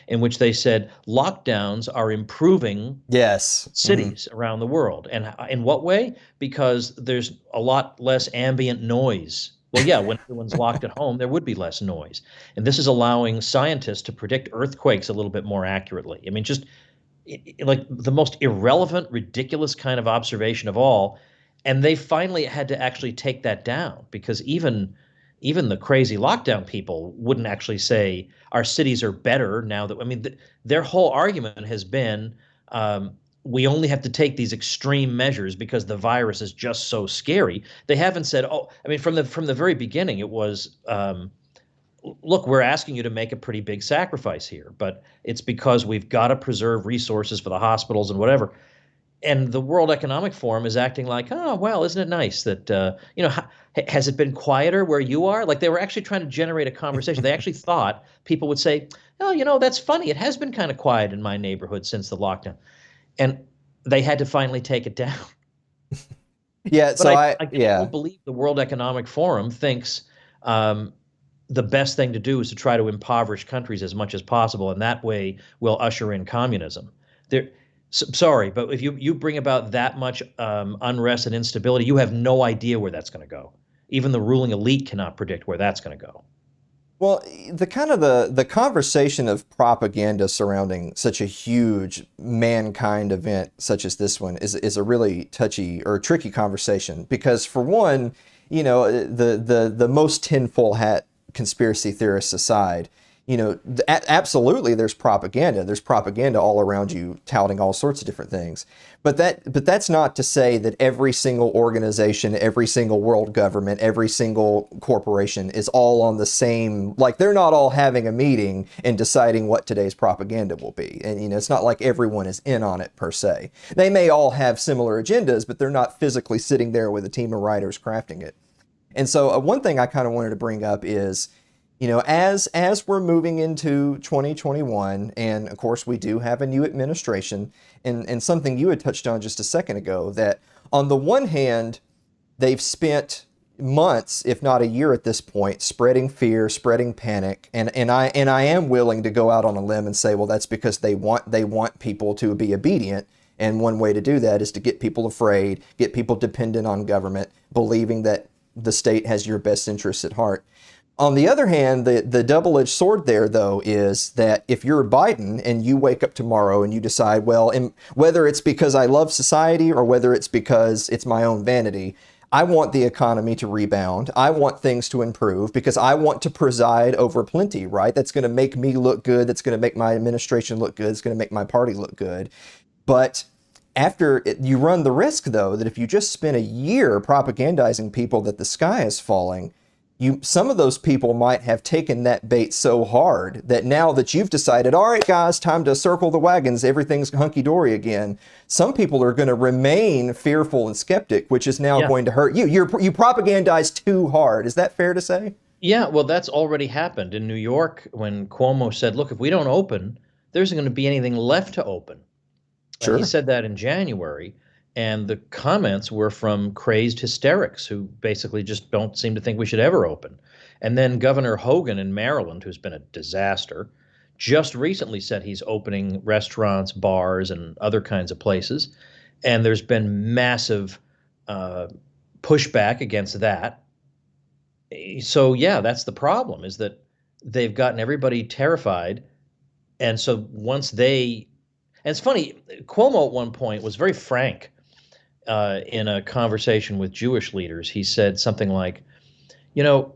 S3: in which they said lockdowns are improving
S2: Yes. Hmm.
S3: cities around the world. And in what way? Because there's a lot less ambient noise. Well, yeah, when everyone's locked at home, there would be less noise. And this is allowing scientists to predict earthquakes a little bit more accurately. I mean, just like the most irrelevant, ridiculous kind of observation of all. And they finally had to actually take that down because even the crazy lockdown people wouldn't actually say our cities are better now that I mean their whole argument has been we only have to take these extreme measures because the virus is just so scary. They haven't said, oh, I mean, from the very beginning, it was look, we're asking you to make a pretty big sacrifice here, but it's because we've got to preserve resources for the hospitals and whatever. And the World Economic Forum is acting like, oh, well, isn't it nice that, has it been quieter where you are? Like they were actually trying to generate a conversation. They actually thought people would say, oh, that's funny. It has been kind of quiet in my neighborhood since the lockdown. And they had to finally take it down.
S2: Yeah.
S3: But
S2: So
S3: I just
S2: yeah.
S3: don't believe the World Economic Forum thinks um, the best thing to do is to try to impoverish countries as much as possible, and that way we'll usher in communism. There, sorry, but if you bring about that much unrest and instability, you have no idea where that's going to go. Even the ruling elite cannot predict where that's going to go.
S2: Well, the conversation of propaganda surrounding such a huge mankind event such as this one is a really touchy or tricky conversation because for one, the most tinfoil hat conspiracy theorists aside, absolutely there's propaganda. There's propaganda all around you touting all sorts of different things. But that's not to say that every single organization, every single world government, every single corporation is all on the same, like they're not all having a meeting and deciding what today's propaganda will be. And it's not like everyone is in on it per se. They may all have similar agendas, but they're not physically sitting there with a team of writers crafting it. And so one thing I kind of wanted to bring up is, as we're moving into 2021, and of course we do have a new administration, and something you had touched on just a second ago, that on the one hand, they've spent months, if not a year at this point, spreading fear, spreading panic, and I am willing to go out on a limb and say, well, that's because they want people to be obedient. And one way to do that is to get people afraid, get people dependent on government, believing that the state has your best interests at heart. On the other hand, the double-edged sword there, though, is that if you're Biden and you wake up tomorrow and you decide, well, and whether it's because I love society or whether it's because it's my own vanity, I want the economy to rebound. I want things to improve because I want to preside over plenty, right? That's going to make me look good. That's going to make my administration look good. It's going to make my party look good. But you run the risk, though, that if you just spend a year propagandizing people that the sky is falling, some of those people might have taken that bait so hard that now that you've decided, all right, guys, time to circle the wagons, everything's hunky-dory again, some people are going to remain fearful and skeptic, which is now
S3: Yeah.
S2: going to hurt you. You propagandize too hard. Is that fair to say?
S3: Yeah, well, that's already happened in New York when Cuomo said, look, if we don't open, there isn't going to be anything left to open. He
S2: Sure.
S3: said that in January, and the comments were from crazed hysterics who basically just don't seem to think we should ever open. And then Governor Hogan in Maryland, who's been a disaster, just recently said he's opening restaurants, bars, and other kinds of places. And there's been massive uh, push back against that. So yeah, that's the problem, is that they've gotten everybody terrified. And so once they, and it's funny, Cuomo at one point was very frank in a conversation with Jewish leaders. He said something like, you know,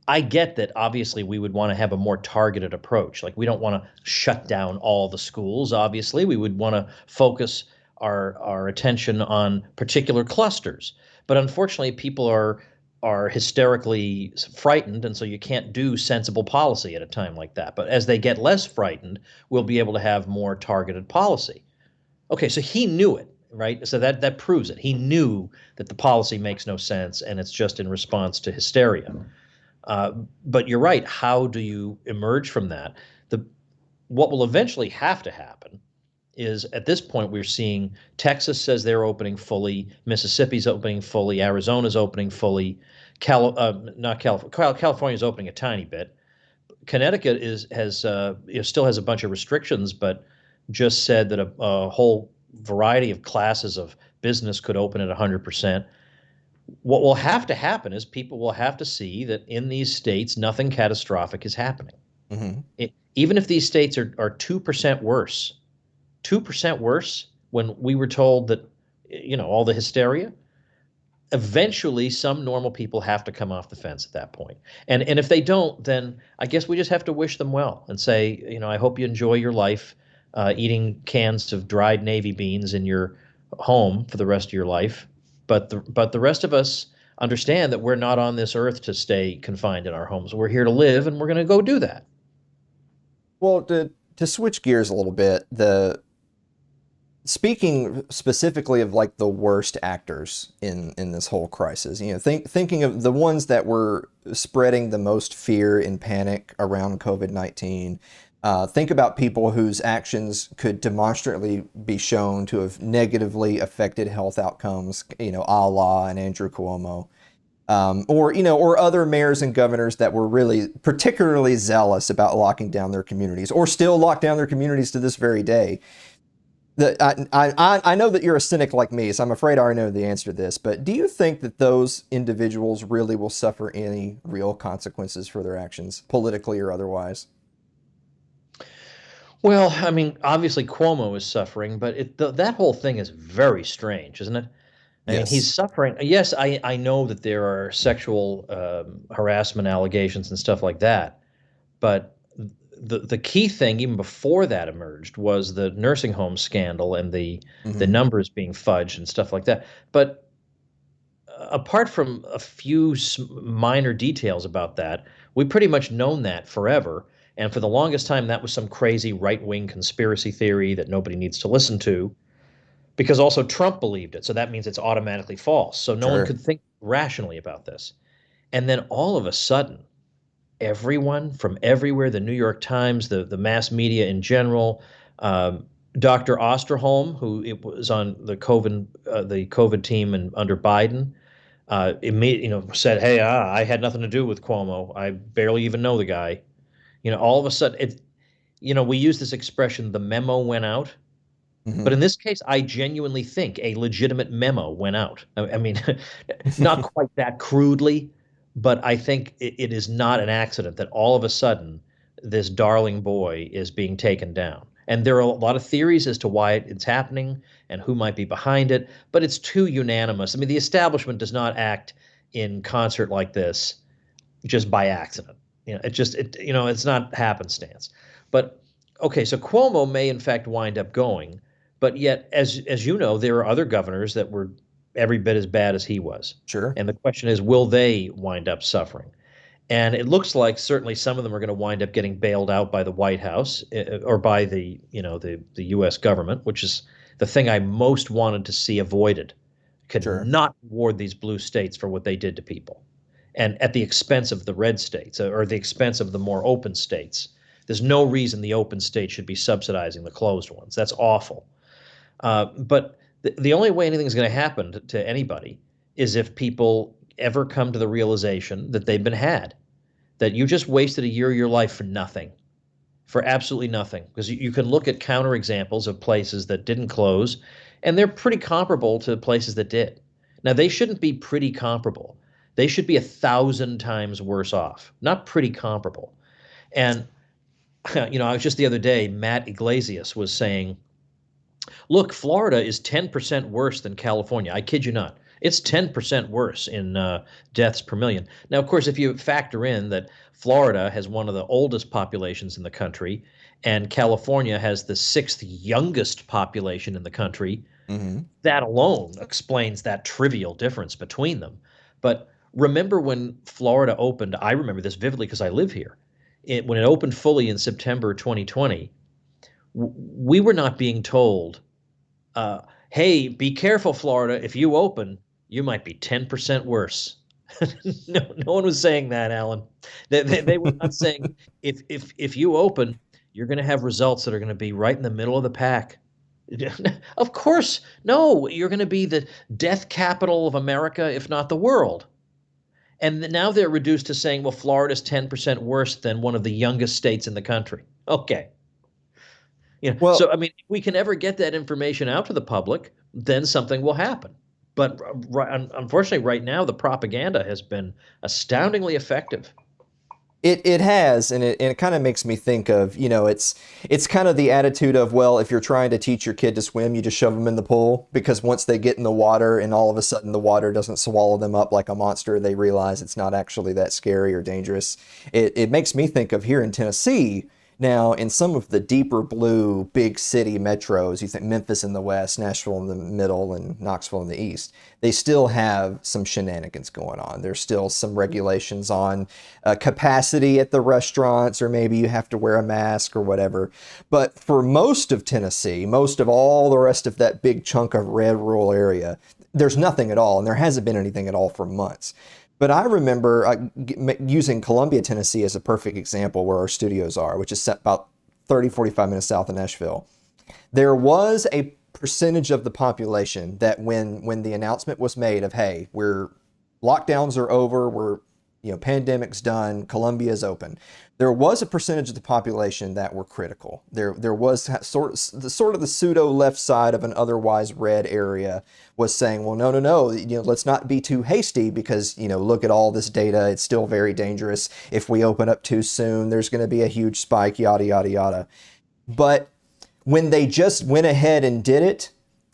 S3: I get that obviously we would want to have a more targeted approach. Like, we don't want to shut down all the schools, obviously. We would want to focus our attention on particular clusters. But unfortunately, people are hysterically frightened, and so you can't do sensible policy at a time like that. But as they get less frightened, we'll be able to have more targeted policy. Okay, so he knew it, right? So that proves it. He knew that the policy makes no sense, and it's just in response to hysteria. Uh, but you're right. How do you emerge from that? The What will eventually have to happen is, at this point, we're seeing Texas says they're opening fully, Mississippi's opening fully, Arizona's opening fully, not California. California's opening a tiny bit. Connecticut still has a bunch of restrictions, but just said that a whole variety of classes of business could open at 100%. What will have to happen is people will have to see that in these states, nothing catastrophic is happening.
S2: Hmm.
S3: Even if these states are 2% worse, 2% worse when we were told that, all the hysteria, eventually some normal people have to come off the fence at that point. And if they don't, then I guess we just have to wish them well and say, I hope you enjoy your life, eating cans of dried navy beans in your home for the rest of your life. But the rest of us understand that we're not on this earth to stay confined in our homes. We're here to live, and we're going to go do that.
S2: Well, to switch gears a little bit, the speaking specifically of like the worst actors in this whole crisis, thinking of the ones that were spreading the most fear and panic around COVID-19. Think about people whose actions could demonstrably be shown to have negatively affected health outcomes, a la and Andrew Cuomo. Or other mayors and governors that were really particularly zealous about locking down their communities, or still lock down their communities to this very day. I know that you're a cynic like me, so I'm afraid I already know the answer to this. But do you think that those individuals really will suffer any real consequences for their actions, politically or otherwise?
S3: Well, I mean, obviously Cuomo is suffering, but that whole thing is very strange, isn't it? I mean, he's
S2: Yes.
S3: suffering. Yes, I know that there are sexual harassment allegations and stuff like that, but the key thing, even before that emerged, was the nursing home scandal and the
S2: Hmm.
S3: numbers being fudged and stuff like that. But apart from a few minor details about that, we pretty much known that forever. And for the longest time, that was some crazy right wing conspiracy theory that nobody needs to listen to, because also Trump believed it. So that means it's automatically false. So no one
S2: Sure.
S3: could think rationally about this. And then all of a sudden, everyone from everywhere, the New York Times, the mass media in general, um, Dr. Osterholm, who it was on the COVID team and under Biden, said, "Hey, I had nothing to do with Cuomo. I barely even know the guy." All of a sudden, we use this expression, "the memo went out." But
S2: Hmm.
S3: in this case, I genuinely think a legitimate memo went out. I mean, not quite that crudely, but I think it is not an accident that all of a sudden this darling boy is being taken down. And there are a lot of theories as to why it's happening and who might be behind it, but it's too unanimous. I mean, the establishment does not act in concert like this just by accident. It's not happenstance. But okay, so Cuomo may in fact wind up going, but yet, as you know, there are other governors that were every bit as bad as he was.
S2: Sure.
S3: And the question is, will they wind up suffering? And it looks like certainly some of them are going to wind up getting bailed out by the White House, or by the U.S. government, which is the thing I most wanted to see avoided. Could
S2: Sure.
S3: not reward these blue states for what they did to people, and at the expense of the red states, or the expense of the more open states. There's no reason the open states should be subsidizing the closed ones. That's awful. But the only way anything's going to happen to anybody is if people ever come to the realization that they've been had, that you just wasted a year of your life for nothing, for absolutely nothing. Because you can look at counterexamples of places that didn't close, and they're pretty comparable to places that did. Now, they shouldn't be pretty comparable. They should be 1,000 times worse off, not pretty comparable. And, I was just the other day, Matt Iglesias was saying, look, Florida is 10% worse than California. I kid you not. It's 10% worse in deaths per million. Now, of course, if you factor in that Florida has one of the oldest populations in the country and California has the sixth youngest population in the country,
S2: Hmm.
S3: that alone explains that trivial difference between them. But remember when Florida opened, I remember this vividly because I live here. When it opened fully in September 2020, we were not being told, uh, hey, be careful, Florida. If you open, you might be 10% worse. No one was saying that, Alan. They were not saying if you open, you're going to have results that are going to be right in the middle of the pack. Of course, no, you're going to be the death capital of America, if not the world. And now they're reduced to saying, well, Florida's 10% worse than one of the youngest states in the country. Okay. So
S2: Well,
S3: I mean, if we can ever get that information out to the public, then something will happen. But unfortunately, right now, the propaganda has been astoundingly effective.
S2: it has, and it kind of makes me think of, it's kind of the attitude of, well, if you're trying to teach your kid to swim, you just shove them in the pool, because once they get in the water and all of a sudden the water doesn't swallow them up like a monster, they realize it's not actually that scary or dangerous. It makes me think of here in Tennessee. Now, in some of the deeper blue big city metros, you think Memphis in the west, Nashville in the middle, and Knoxville in the east, they still have some shenanigans going on. There's still some regulations on capacity at the restaurants, or maybe you have to wear a mask or whatever. But for most of Tennessee, most of all the rest of that big chunk of red rural area, there's nothing at all, and there hasn't been anything at all for months. But I remember using Columbia, Tennessee as a perfect example where our studios are, which is set about 30, 45 minutes south of Nashville. There was a percentage of the population that when the announcement was made of, hey, lockdowns are over, pandemic's done, Columbia's open. There was a percentage of the population that were critical. There was sort of the pseudo left side of an otherwise red area was saying, well, no, no, no, let's not be too hasty because, look at all this data. It's still very dangerous. If we open up too soon, there's going to be a huge spike, yada, yada, yada. But when they just went ahead and did it,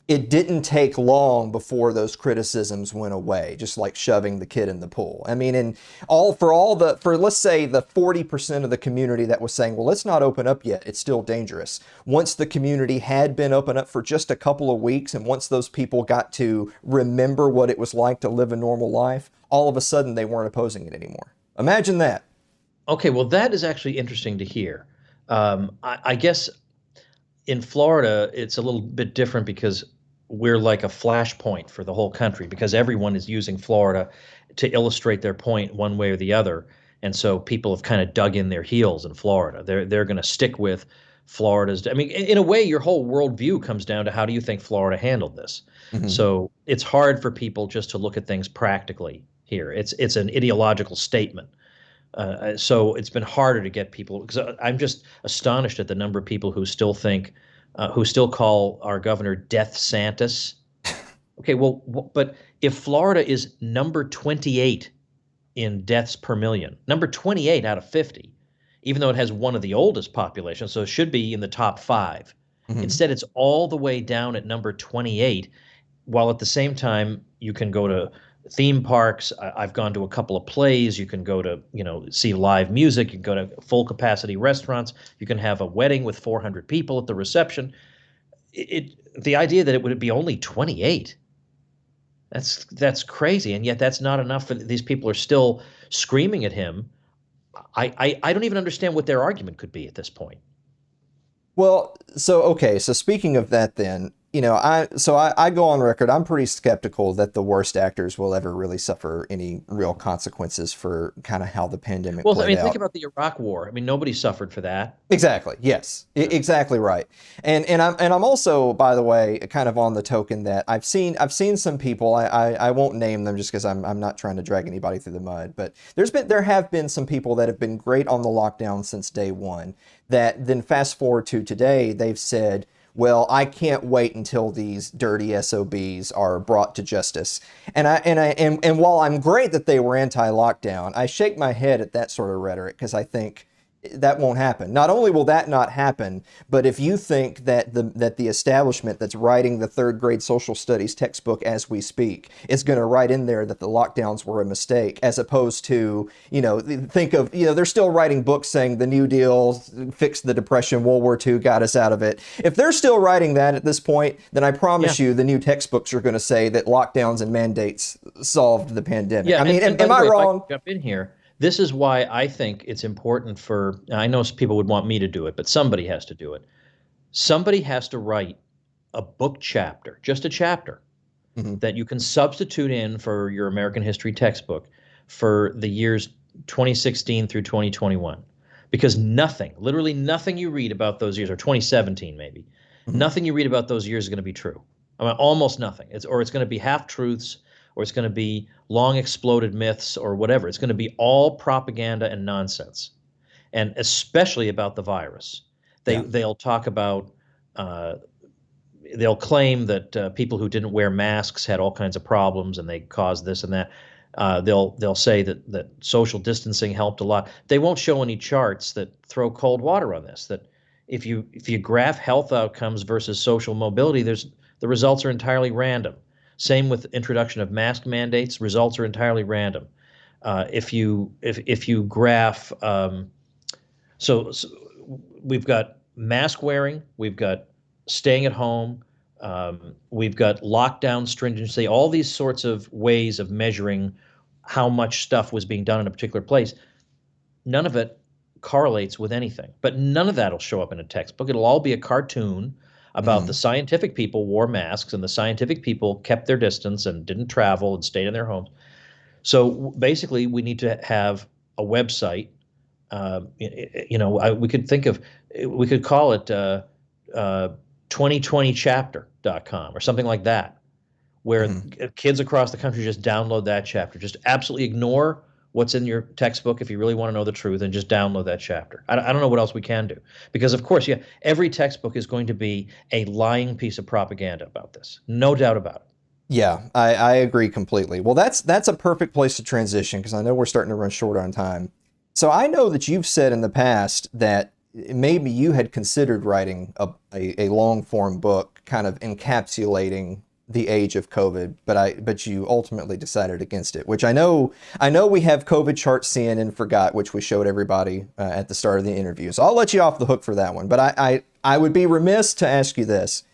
S2: it didn't take long before those criticisms went away, just like shoving the kid in the pool. I mean, for let's say the 40% of the community that was saying, well, let's not open up yet, it's still dangerous. Once the community had been open up for just a couple of weeks, and once those people got to remember what it was like to live a normal life, all of a sudden they weren't opposing it anymore. Imagine that.
S3: Okay, well, that is actually interesting to hear. I guess in Florida, it's a little bit different because we're like a flashpoint for the whole country because everyone is using Florida to illustrate their point one way or the other. And so people have kind of dug in their heels in Florida. They're going to stick with Florida's. I mean, in a way, your whole worldview comes down to how do you think Florida handled this?
S2: Mm-hmm.
S3: So it's hard for people just to look at things practically here. It's an ideological statement. So it's been harder to get people because I'm just astonished at the number of people who still think, who still call our governor Death Santis. Okay, well, but if Florida is number 28 in deaths per million, number 28 out of 50, even though it has one of the oldest populations, so it should be in the top five.
S2: Mm-hmm.
S3: Instead, it's all the way down at number 28, while at the same time you can go to theme parks. I've gone to a couple of plays. You can go to, see live music. You can go to full capacity restaurants. You can have a wedding with 400 people at the reception. The idea that it would be only 28, that's crazy. And yet that's not enough for these people are still screaming at him. I don't even understand what their argument could be at this point.
S2: Well, so speaking of that then, I go on record, I'm pretty skeptical that the worst actors will ever really suffer any real consequences for kind of how the pandemic
S3: Well, I
S2: played
S3: mean, think
S2: out.
S3: about the Iraq War. I mean, nobody suffered for that.
S2: Exactly. Yes. Exactly right. And I'm also, by the way, kind of on the token that I've seen some people. I won't name them just because I'm not trying to drag anybody through the mud. But there have been some people that have been great on the lockdown since day one. That then fast forward to today, they've said, well, I can't wait until these dirty SOBs are brought to justice. And while I'm great that they were anti-lockdown, I shake my head at that sort of rhetoric because I think that won't happen. Not only will that not happen, but if you think that the establishment that's writing the third grade social studies textbook as we speak is going to write in there that the lockdowns were a mistake, as opposed to, think of, they're still writing books saying the New Deal fixed the Depression, World War II got us out of it. If they're still writing that at this point, then I promise you the new textbooks are going to say that lockdowns and mandates solved the pandemic.
S3: Yeah,
S2: I mean,
S3: and by
S2: am
S3: the
S2: I
S3: way, if I
S2: wrong?
S3: can jump in here, this is why I think it's important for, I know people would want me to do it, but somebody has to do it. Somebody has to write a book chapter, just a chapter,
S2: Mhm.
S3: that you can substitute in for your American history textbook for the years 2016 through 2021. Because nothing, literally nothing you read about those years, or 2017 maybe,
S2: Mhm.
S3: nothing you read about those years is going to be true. I mean, almost nothing. It's going to be half truths, or it's going to be long exploded myths, or whatever. It's going to be all propaganda and nonsense, and especially about the virus.
S2: Yeah.
S3: They'll talk about uh, they'll claim that people who didn't wear masks had all kinds of problems and they caused this and that. They'll say that social distancing helped a lot. They won't show any charts that throw cold water on this. That if you graph health outcomes versus social mobility, the results are entirely random. Same with introduction of mask mandates, results are entirely random. If you graph, so we've got mask wearing, we've got staying at home, we've got lockdown stringency, all these sorts of ways of measuring how much stuff was being done in a particular place. None of it correlates with anything, but none of that will show up in a textbook. It'll all be a cartoon about the
S2: Mhm.
S3: scientific people wore masks and the scientific people kept their distance and didn't travel and stayed in their homes. So basically, we need to have a website. We could think of, we could call it uh, 2020chapter.com or something like that, where
S2: Mhm.
S3: kids across the country just download that chapter. Just absolutely ignore what's in your textbook if you really want to know the truth, and just download that chapter. I don't know what else we can do, because of course, yeah, every textbook is going to be a lying piece of propaganda about this, no doubt about it.
S2: Yeah, I agree completely. Well, that's a perfect place to transition because I know we're starting to run short on time. So I know that you've said in the past that maybe you had considered writing a long form book kind of encapsulating the age of COVID, but you ultimately decided against it, which I know we have COVID chart CNN forgot, which we showed everybody at the start of the interview. So I'll let you off the hook for that one. But I would be remiss to ask you this.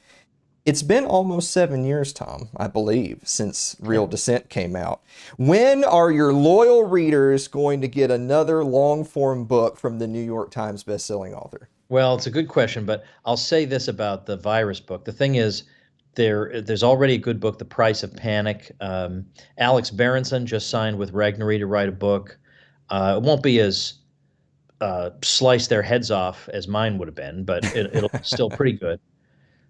S2: It's been almost 7 years, Tom, I believe, since Real Descent came out. When are your loyal readers going to get another long form book from the New York Times bestselling author?
S3: Well, it's a good question, but I'll say this about the virus book. The thing is, there's already a good book, The Price of Panic. Alex Berenson just signed with Regnery to write a book. It won't be as slice their heads off as mine would have been, but it'll be still pretty good.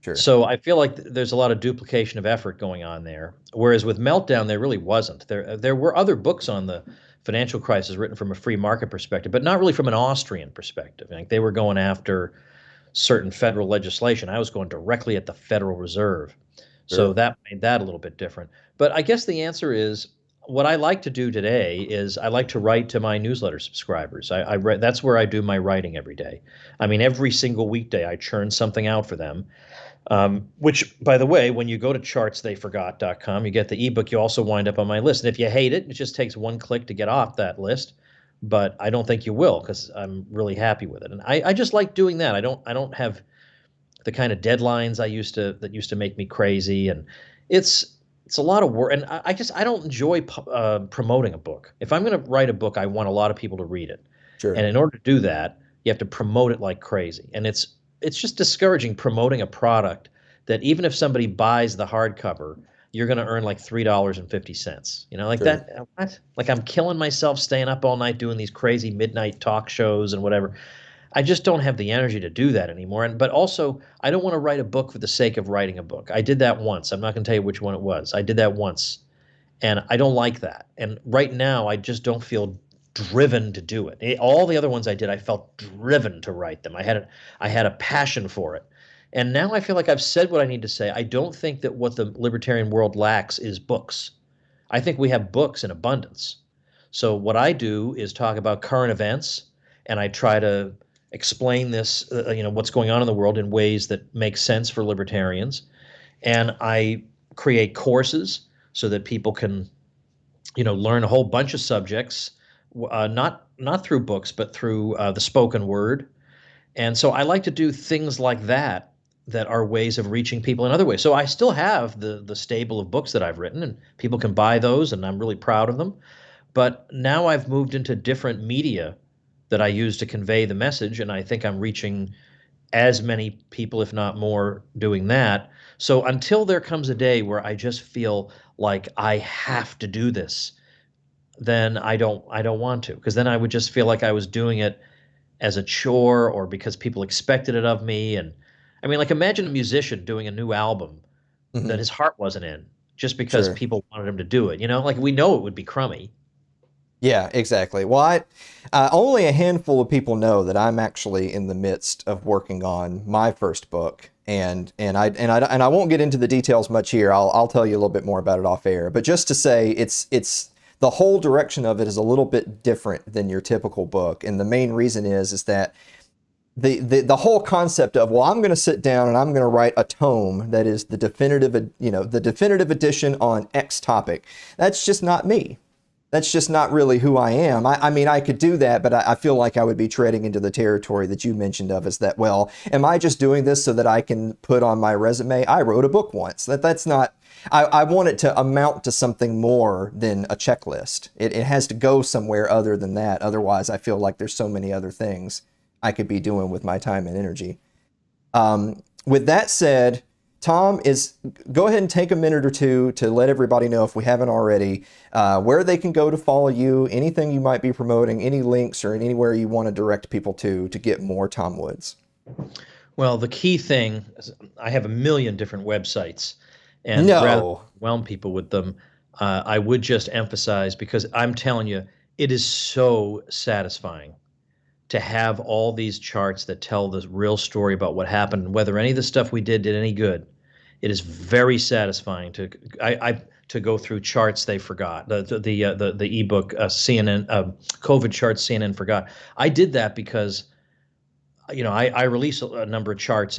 S2: Sure,
S3: So I feel like there's a lot of duplication of effort going on there. Whereas with Meltdown, there really wasn't. There were other books on the financial crisis written from a free market perspective, but not really from an Austrian perspective. Like, they were going after certain federal legislation. I was going directly at the Federal Reserve. So
S2: sure,
S3: that made that a little bit different. But I guess the answer is, what I like to do today is I like to write to my newsletter subscribers. I read, that's where I do my writing every day. I mean, every single weekday I churn something out for them. Which, by the way, when you go to chartstheyforgot.com, you get the ebook, you also wind up on my list. And if you hate it, it just takes one click to get off that list. But I don't think you will, because I'm really happy with it. And I just like doing that. I don't have the kind of deadlines that used to make me crazy. And it's a lot of work. And I don't enjoy promoting a book. If I'm going to write a book, I want a lot of people to read it. And
S2: sure,
S3: in order to do that, you have to promote it like crazy. And it's just discouraging promoting a product that, even if somebody buys the hardcover, you're going to earn like $3.50. Like
S2: sure,
S3: that. What? Like, I'm killing myself staying up all night doing these crazy midnight talk shows and whatever. I just don't have the energy to do that anymore. But also, I don't want to write a book for the sake of writing a book. I did that once. I'm not going to tell you which one it was. I did that once, and I don't like that. And right now, I just don't feel driven to do it. All the other ones I did, I felt driven to write them. I had a passion for it. And now I feel like I've said what I need to say. I don't think that what the libertarian world lacks is books. I think we have books in abundance. So what I do is talk about current events, and I try to explain this, what's going on in the world in ways that make sense for libertarians. And I create courses so that people can, learn a whole bunch of subjects, not through books, but through the spoken word. And so I like to do things like that are ways of reaching people in other ways. So I still have the stable of books that I've written, and people can buy those, and I'm really proud of them. But now I've moved into different media that I use to convey the message, and I think I'm reaching as many people, if not more, doing that. So until there comes a day where I just feel like I have to do this, then I don't want to, because then I would just feel like I was doing it as a chore or because people expected it of me. And I mean, like, imagine a musician doing a new album that
S2: Hmm.
S3: his heart wasn't in just because
S2: Sure.
S3: people wanted him to do it. Like, we know it would be crummy.
S2: Yeah, exactly. Well, only a handful of people know that I'm actually in the midst of working on my first book, and I won't get into the details much here. I'll tell you a little bit more about it off air. But just to say, it's the whole direction of it is a little bit different than your typical book, and the main reason is that the whole concept of, well, I'm going to sit down and I'm going to write a tome that is the definitive edition on X topic. That's just not me. That's just not really who I am. I mean, I could do that, but I feel like I would be treading into the territory that you mentioned of, is that, well, am I just doing this so that I can put on my resume, I wrote a book once? That's not, I want it to amount to something more than a checklist. It has to go somewhere other than that. Otherwise, I feel like there's so many other things I could be doing with my time and energy. With that said, Tom, go ahead and take a minute or two to let everybody know, if we haven't already, where they can go to follow you, anything you might be promoting, any links or anywhere you want to direct people to get more Tom Woods.
S3: Well, the key thing is I have a million different websites, and rather than
S2: No.
S3: overwhelm people with them, I would just emphasize, because I'm telling you, it is so satisfying to have all these charts that tell the real story about what happened and whether any of the stuff we did any good. It is very satisfying to go through charts they forgot. The ebook, CNN, COVID charts CNN forgot. I did that because I release a number of charts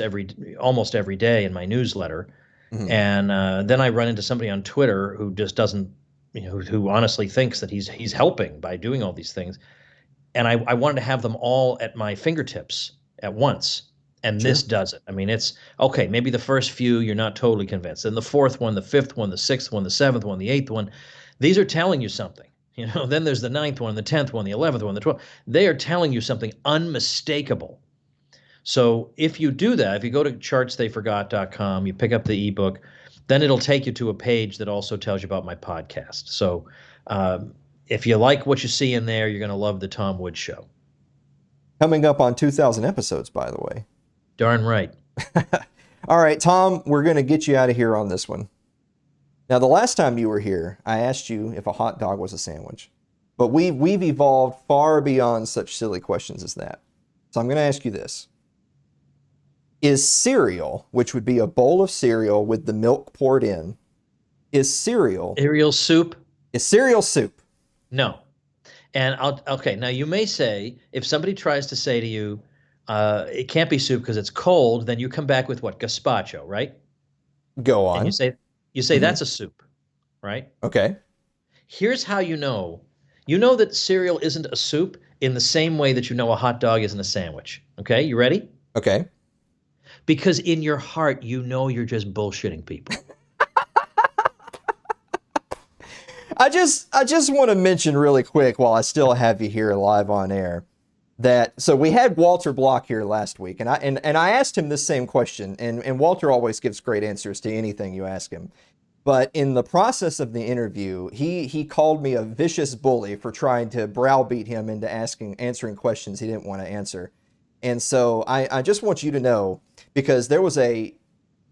S3: almost every day in my newsletter,
S2: Mhm.
S3: and then I run into somebody on Twitter who just doesn't, who honestly thinks that he's helping by doing all these things, and I wanted to have them all at my fingertips at once. And this
S2: Sure.
S3: does it. I mean, it's okay. Maybe the first few you're not totally convinced, and the fourth one, the fifth one, the sixth one, the seventh one, the eighth one, these are telling you something. Then there's the ninth one, the 10th one, the 11th one, the 12th. They are telling you something unmistakable. So if you do that, if you go to chartstheyforgot.com, you pick up the ebook, then it'll take you to a page that also tells you about my podcast. So if you like what you see in there, you're going to love the Tom Woods Show.
S2: Coming up on 2,000 episodes, by the way.
S3: Darn right.
S2: All right, Tom, we're going to get you out of here on this one. Now, the last time you were here, I asked you if a hot dog was a sandwich. But we've evolved far beyond such silly questions as that. So I'm going to ask you this. Is cereal, which would be a bowl of cereal with the milk poured in, is cereal
S3: Soup?
S2: is cereal soup?
S3: No. And okay, now you may say, if somebody tries to say to you, it can't be soup because it's cold, then you come back with what? Gazpacho, right?
S2: Go
S3: And you
S2: on.
S3: say
S2: Hmm.
S3: that's a soup, right?
S2: Okay.
S3: Here's how you know. You know that cereal isn't a soup in the same way that you know a hot dog isn't a sandwich. Okay, you ready?
S2: Okay.
S3: Because in your heart, you know you're just bullshitting people.
S2: I just want to mention really quick, while I still have you here live on air, that so we had Walter Block here last week, and I asked him this same question, and Walter always gives great answers to anything you ask him. But in the process of the interview, he called me a vicious bully for trying to browbeat him into answering questions he didn't want to answer. And so I just want you to know, because there was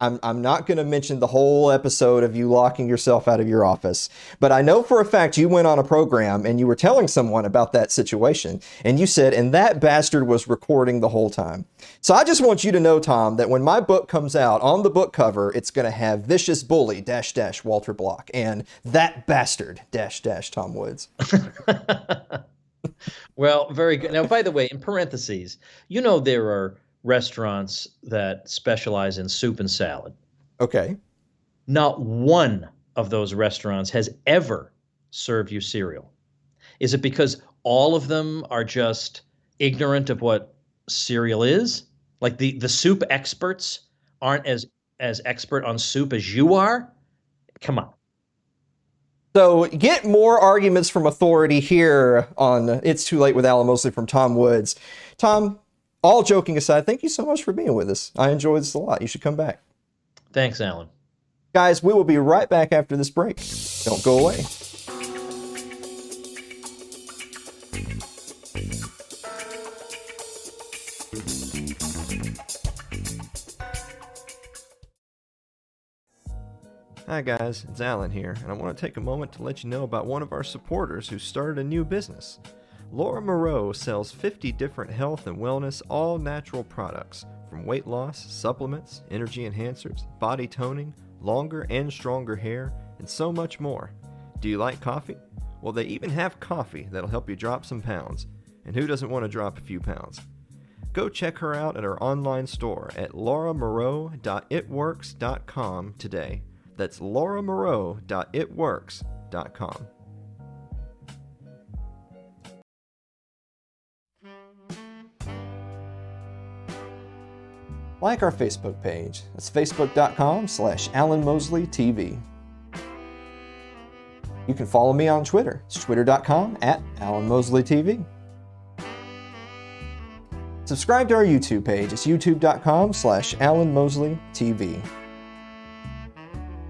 S2: I'm not going to mention the whole episode of you locking yourself out of your office, but I know for a fact you went on a program and you were telling someone about that situation, and you said, and that bastard was recording the whole time. So I just want you to know, Tom, that when my book comes out, on the book cover, it's going to have Vicious Bully -- Walter Block and That Bastard -- Tom Woods.
S3: Well, very good. Now, by the way, in parentheses, there are restaurants that specialize in soup and salad.
S2: Okay.
S3: Not one of those restaurants has ever served you cereal. Is it because all of them are just ignorant of what cereal is? Like the soup experts aren't as expert on soup as you are? Come on.
S2: So get more arguments from authority here on It's Too Late with Alan Mosley from Tom Woods. Tom, all joking aside, thank you so much for being with us. I enjoyed this a lot. You should come back.
S3: Thanks, Alan.
S2: Guys, we will be right back after this break. Don't go away. Hi guys, it's Alan here, and I want to take a moment to let you know about one of our supporters who started a new business. Laura Moreau sells 50 different health and wellness all-natural products, from weight loss, supplements, energy enhancers, body toning, longer and stronger hair, and so much more. Do you like coffee? Well, they even have coffee that'll help you drop some pounds. And who doesn't want to drop a few pounds? Go check her out at her online store at lauramoreau.itworks.com today. That's lauramoreau.itworks.com. Like our Facebook page. That's facebook.com/AlanMosleyTV. You can follow me on Twitter. It's twitter.com/AlanMosleyTV. Subscribe to our YouTube page. It's youtube.com/AlanMosleyTV.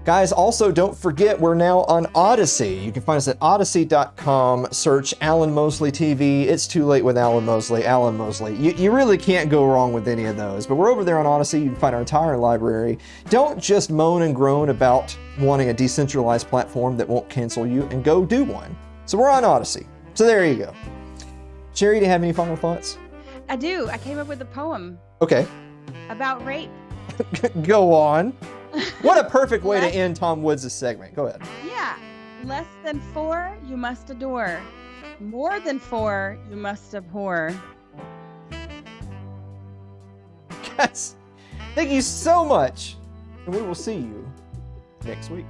S2: Guys, also don't forget we're now on Odyssey. You can find us at odyssey.com, search Alan Mosley TV, It's Too Late with Alan Mosley, Alan Mosley. You really can't go wrong with any of those. But we're over there on Odyssey. You can find our entire library. Don't just moan and groan about wanting a decentralized platform that won't cancel you, and go do one. So we're on Odyssey. So there you go. Sherry, do you have any final thoughts?
S1: I do. I came up with a poem
S2: Okay.
S1: about rape.
S2: Go on. What a perfect way to end Tom Woods' segment. Go ahead.
S1: Yeah. Less than 4, you must adore. More than 4, you must abhor.
S2: Guys, thank you so much. And we will see you next week.